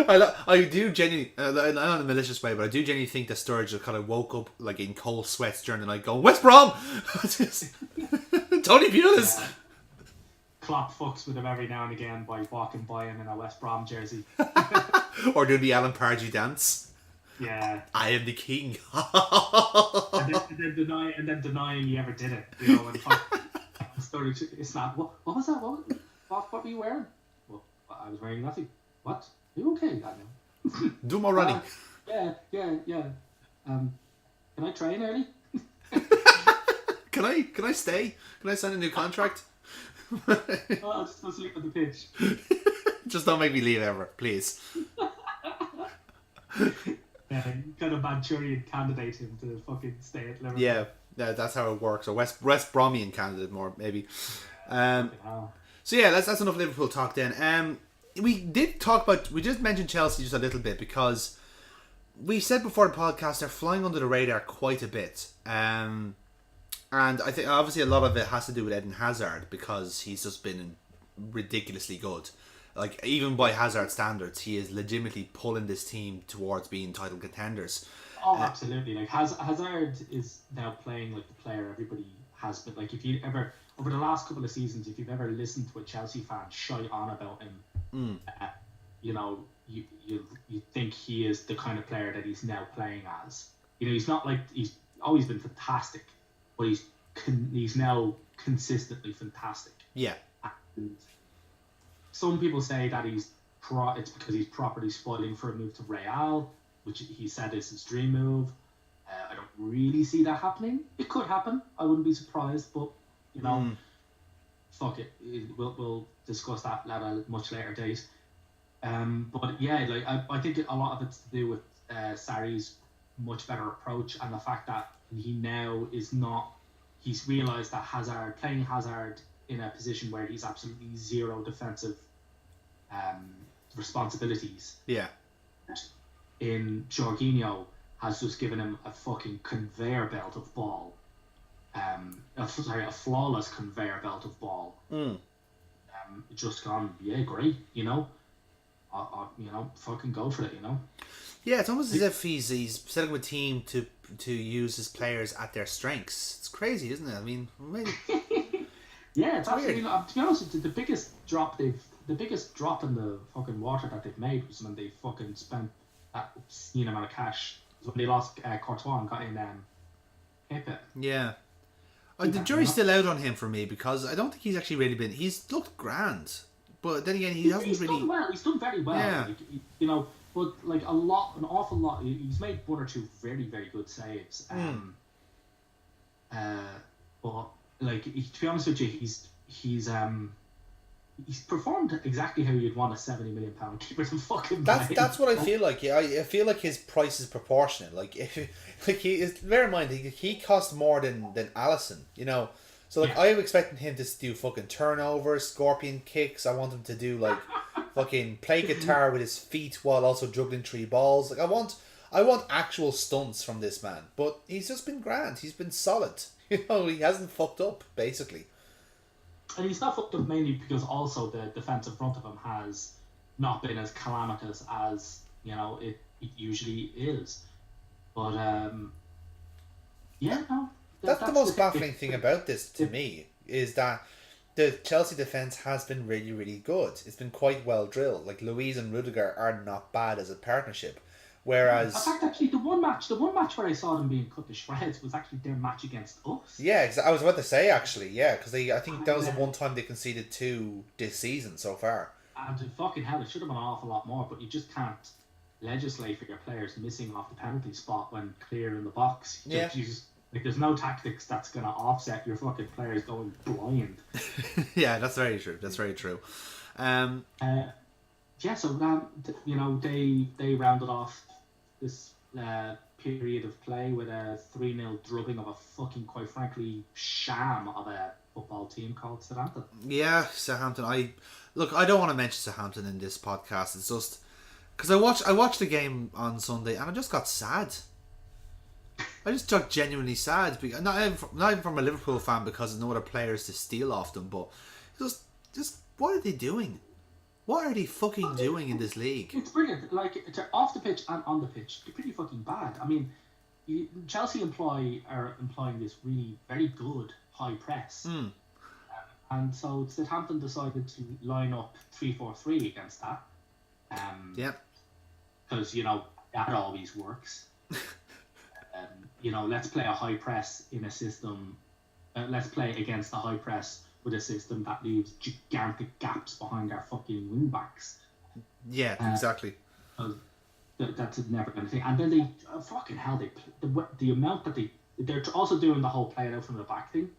I do genuinely, not in a malicious way, but I do genuinely think that Sturridge just kind of woke up like in cold sweats during the night going, West Brom! Tony Pulis! Yeah. Klopp fucks with him every now and again by walking by him in a West Brom jersey. Or doing the Alan Pardew dance. Yeah. I am the king. and then denying he ever did it. You know, when Sturridge is not, what was that? What were you wearing? Well, I was wearing nothing. What? Are you okay, Daniel? Do more running. Yeah. Can I train early? Can I stay? Can I sign a new contract? I'll just go sleep on the pitch. Just don't make me leave ever, please. Yeah, kind of Manchurian candidate him to fucking stay at Liverpool. Yeah, that's how it works. Or West Bromian candidate more maybe. So yeah, that's enough Liverpool talk then. We just mentioned Chelsea just a little bit because we said before the podcast they're flying under the radar quite a bit. And I think obviously a lot of it has to do with Eden Hazard because he's just been ridiculously good. Like, even by Hazard standards, he is legitimately pulling this team towards being title contenders. Oh, absolutely. Like, Hazard is now playing like the player everybody has been. Like, if you ever, over the last couple of seasons, if you've ever listened to a Chelsea fan shite on about him, you know, you think he is the kind of player that he's now playing as. You know, he's not like, he's always been fantastic, but he's now consistently fantastic. Yeah. And some people say that it's because he's properly spoiling for a move to Real, which he said is his dream move. I don't really see that happening. It could happen. I wouldn't be surprised, but you know, fuck it. We'll discuss that at a much later date. But yeah, like I think a lot of it's to do with Sarri's much better approach and the fact that he now is not. He's realised that playing Hazard in a position where he's absolutely zero defensive responsibilities. Yeah. In Jorginho has just given him a fucking conveyor belt of ball. A flawless conveyor belt of ball. Just gone, yeah, great, you know. You know, fucking go for it, you know. Yeah, it's almost as if he's setting up a team to use his players at their strengths. It's crazy, isn't it? I mean, maybe. Yeah, it's absolutely. To be honest with you, the biggest drop in the fucking water that they've made was when they fucking spent that obscene amount of cash. It was when they lost Courtois and got in Pepe. Yeah. The jury's still out on him for me because I don't think he's actually really been. He's looked grand, but then again, he's done well. He's done very well. Yeah. Like, you know, but like an awful lot. He's made one or two very, very good saves. But like, to be honest with you, he's performed exactly how you'd want a £70 million keeper to fucking play. That's what I feel like. Yeah, I feel like his price is proportionate. Like he is. Bear in mind, he costs more than Alisson. You know, so like I'm expecting him to do fucking turnovers, scorpion kicks. I want him to do like fucking play guitar with his feet while also juggling 3 balls. Like I want actual stunts from this man. But he's just been grand. He's been solid. You know, he hasn't fucked up basically. And he's not fucked up mainly because also the defence in front of him has not been as calamitous as, you know, it usually is. But, yeah, no. That's the most baffling thing about this to me, is that the Chelsea defence has been really, really good. It's been quite well drilled. Like, Luiz and Rudiger are not bad as a partnership. Whereas... In fact, actually, the one match where I saw them being cut to shreds was actually their match against us. Yeah, I was about to say, actually, yeah, because I think that was the one time they conceded 2 this season so far. And fucking hell, it should have been an awful lot more, but you just can't legislate for your players missing off the penalty spot when clear in the box. Like, there's no tactics that's going to offset your fucking players going blind. Yeah, that's very true. That's very true. Yeah, so you know, they rounded off this period of play with a 3-0 drubbing of a fucking, quite frankly, sham of a football team called Southampton. Yeah, Southampton. I don't want to mention Southampton in this podcast. It's just because I watched the game on Sunday and I just got sad. I just got genuinely sad, because not even from a Liverpool fan because there's no other players to steal off them, but just what are they doing? What are they fucking doing in this league? It's brilliant. Like, off the pitch and on the pitch, they're pretty fucking bad. I mean, Chelsea are employing this really very good high press. And so Southampton decided to line up 3-4-3 against that. Yeah. Because, that always works. Let's play a high press in a system. Let's play against the high press with a system that leaves gigantic gaps behind our fucking wing backs. Yeah, exactly. That's never going to thing. And then they fucking hell, the amount that they're also doing the whole playing out from the back thing.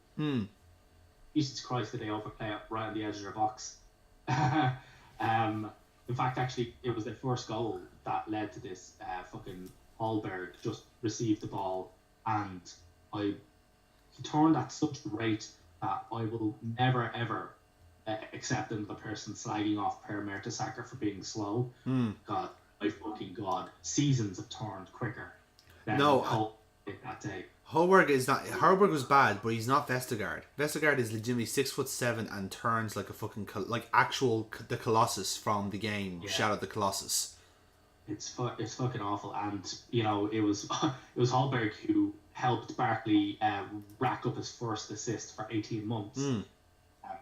Jesus Christ, did they overplay it right on the edge of their box? In fact, actually, it was their first goal that led to this. Fucking Hallberg just received the ball, and he turned at such a rate that I will never ever accept another person slagging off Per Mertesacker for being slow. God, my fucking God, seasons have turned quicker than that day. Hallberg was bad, but he's not Vestergaard. Vestergaard is legitimately 6'7" and turns like a fucking the Colossus from the game. Yeah. Shout out the Colossus. It's fucking awful, and it was Hallberg who helped Barkley rack up his first assist for 18 months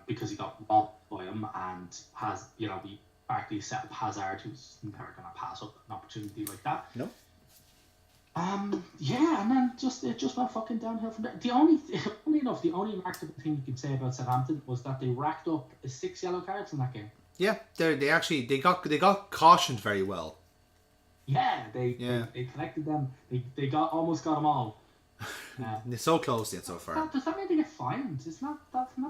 because he got robbed by him, and Barkley set up Hazard, who's never going to pass up an opportunity like that. No. And then it just went fucking downhill from there. The only remarkable thing you could say about Southampton was that they racked up 6 yellow cards in that game. Yeah, they got cautioned very well. Yeah, they collected them. They almost got them all. They're so close yet so far. Does that mean they get fined? That's not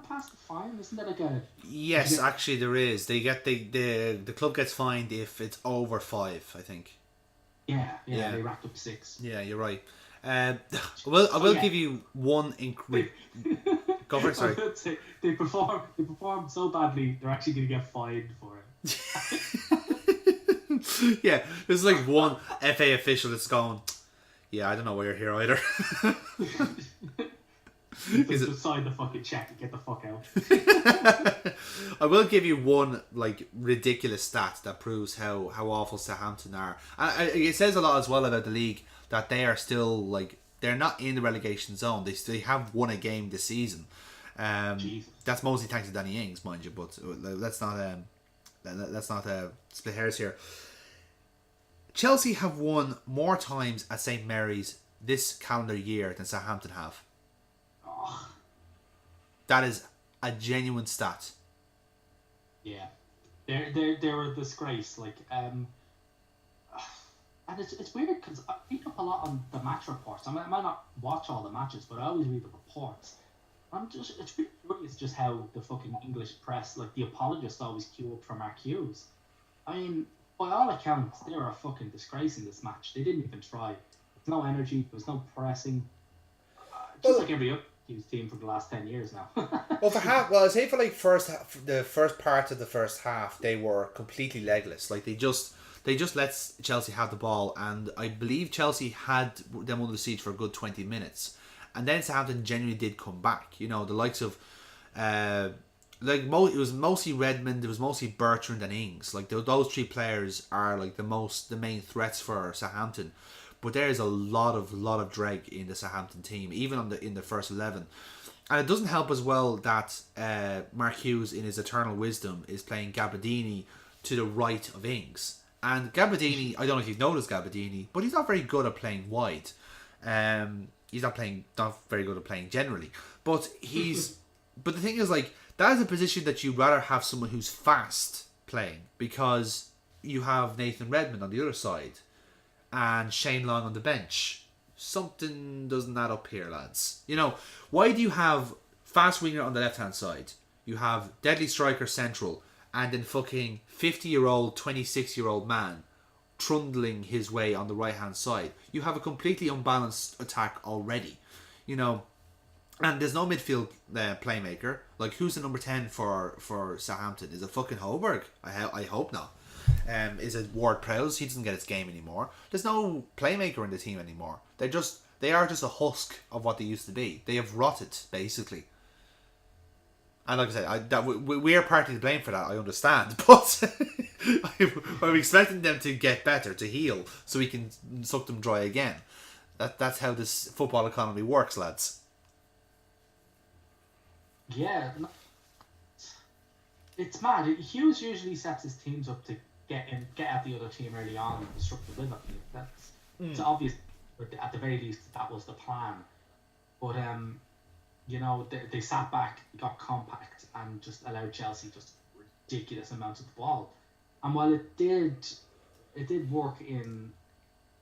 past the fine, isn't there like a? Yes, actually there is. They get the club gets fined if it's over 5, I think. Yeah, they racked up 6. Yeah, you're right. I will give you one. Go for it. Sorry. They performed so badly. They're actually going to get fined for it. Yeah, there's like one FA official that's going. Yeah, I don't know why you're here either. Just sign the fucking check and get the fuck out. I will give you one like ridiculous stat that proves how awful Southampton are. And it says a lot as well about the league that they are still like they're not in the relegation zone. They have won a game this season. That's mostly thanks to Danny Ings, mind you. But let's not split hairs here. Chelsea have won more times at St Mary's this calendar year than Southampton have. Oh. That is a genuine stat. Yeah, they're a disgrace. Like, and it's weird because I read up a lot on the match reports. I might not watch all the matches, but I always read the reports. It's really curious just how the fucking English press, like the apologists, always queue up for Marquinhos. I mean, by all accounts, they were a fucking disgrace in this match. They didn't even try. There's no energy. There was no pressing. Just like every other team for the last 10 years now. I'd say for like the first part of the first half, they were completely legless. Like they just let Chelsea have the ball, and I believe Chelsea had them under siege for a good 20 minutes, and then Southampton genuinely did come back. The likes of. It was mostly Redmond, it was mostly Bertrand and Ings. Like those 3 players are like the main threats for Southampton. But there is a lot of drag in the Southampton team, even in the first 11. And it doesn't help as well that Mark Hughes, in his eternal wisdom, is playing Gabbiadini to the right of Ings. And Gabbiadini, I don't know if you've noticed Gabbiadini, but he's not very good at playing wide. He's not very good at playing generally. But but the thing is, like, that is a position that you'd rather have someone who's fast playing, because you have Nathan Redmond on the other side and Shane Long on the bench. Something doesn't add up here, lads. Why do you have fast winger on the left hand side? You have deadly striker central, and then fucking 50-year-old, 26-year-old man trundling his way on the right hand side, you have a completely unbalanced attack already. You know, and there's no midfield playmaker. Like, who's the number 10 for Southampton? Is it fucking Holberg? I hope not. Is it Ward Prowse? He doesn't get his game anymore. There's no playmaker in the team anymore. They are just a husk of what they used to be. They have rotted, basically. And like I said, we are partly to blame for that, I understand. But I'm expecting them to get better, to heal, so we can suck them dry again. That's how this football economy works, lads. Yeah, it's mad. Hughes usually sets his teams up to get at the other team early on and disrupt the rhythm. It's obvious, at the very least, that was the plan. But you know, they sat back, got compact, and just allowed Chelsea just ridiculous amounts of the ball. And while it did work in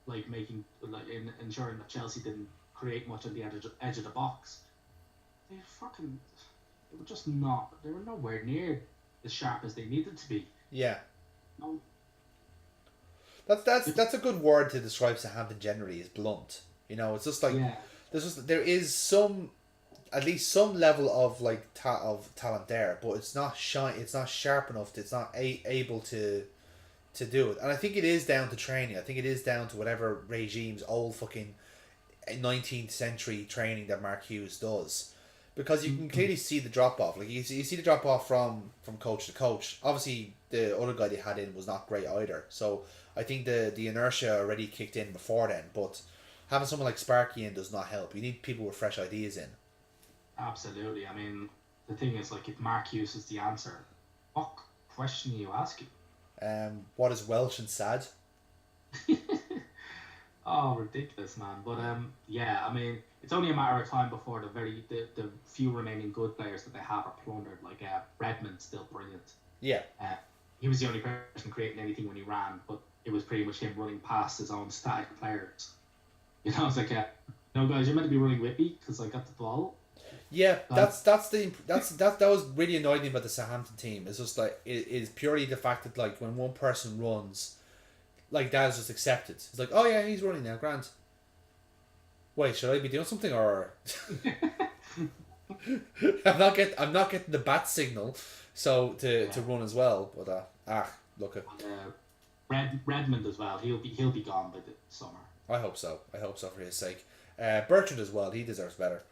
ensuring that Chelsea didn't create much on the edge of the box, they were nowhere near as sharp as they needed to be. Yeah. No. That's a good word to describe Southampton generally, is blunt. You know, it's just like there is at least some level of of talent there, but it's not it's not sharp enough. It's not able to do it. And I think it is down to training. I think it is down to whatever regime's old fucking 19th century training that Mark Hughes does. Because you can clearly see the drop off. Like you see the drop off from coach to coach. Obviously, the other guy they had in was not great either. So I think the inertia already kicked in before then. But having someone like Sparky in does not help. You need people with fresh ideas in. Absolutely. I mean, the thing is, like, if Mark Hughes is the answer, what question are you asking? What is Welsh and sad? Oh, ridiculous, man. But yeah, I mean, it's only a matter of time before the few remaining good players that they have are plundered. Like Redmond's still brilliant. Yeah. He was the only person creating anything when he ran, but it was pretty much him running past his own static players. You know, it's like, no guys, you're meant to be running with me because I got the ball. Yeah, that was really annoying me about the Southampton team. It's just like it is purely the fact that, like, when one person runs, like, that is just accepted. It's like, oh yeah, he's running now, grand. Wait, should I be doing something, or I'm not getting the bat signal, so to run as well. But look at Redmond as well. He'll be gone by the summer. I hope so for his sake. Bertrand as well. He deserves better.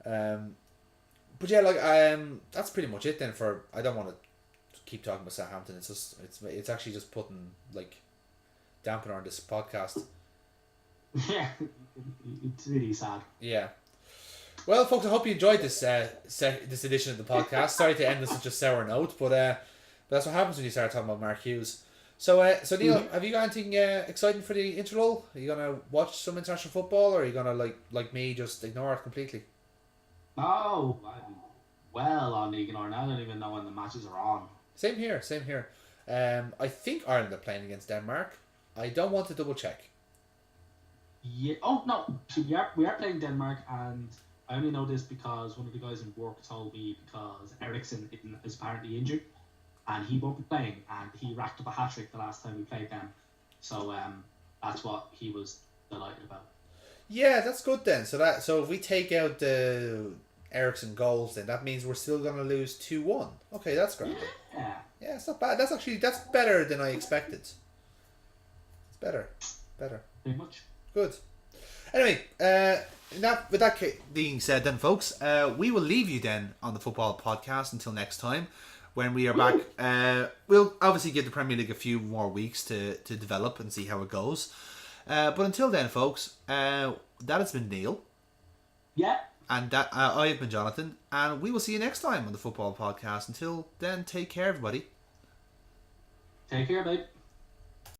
But yeah, like, that's pretty much it then. For I don't want to keep talking about Southampton. It's just it's actually just putting, like, dampener on this podcast. Yeah, it's really sad. Yeah. Well, folks, I hope you enjoyed this this edition of the podcast. Sorry to end on such a sour note, but that's what happens when you start talking about Mark Hughes. So Neil, have you got anything exciting for the interval? Are you gonna watch some international football, or are you gonna like me just ignore it completely? Oh, I'm well on ignore now. I don't even know when the matches are on. Same here. I think Ireland are playing against Denmark. I don't want to double check. Yeah. Oh no, we are playing Denmark, and I only know this because one of the guys in work told me, because Eriksson is apparently injured, and he won't be playing, and he racked up a hat-trick the last time we played them. So that's what he was delighted about. Yeah, that's good then. So if we take out the Eriksson goals, then that means we're still gonna lose 2-1. Okay, that's great. Yeah, it's not bad. That's better than I expected. It's better. Pretty much. Good. Anyway, with that being said, then, folks, we will leave you then on the football podcast until next time, when we are back. We'll obviously give the Premier League a few more weeks to develop and see how it goes. But until then, folks, that has been Neil. Yeah. And that I have been Jonathan, and we will see you next time on the football podcast. Until then, take care, everybody. Take care, babe.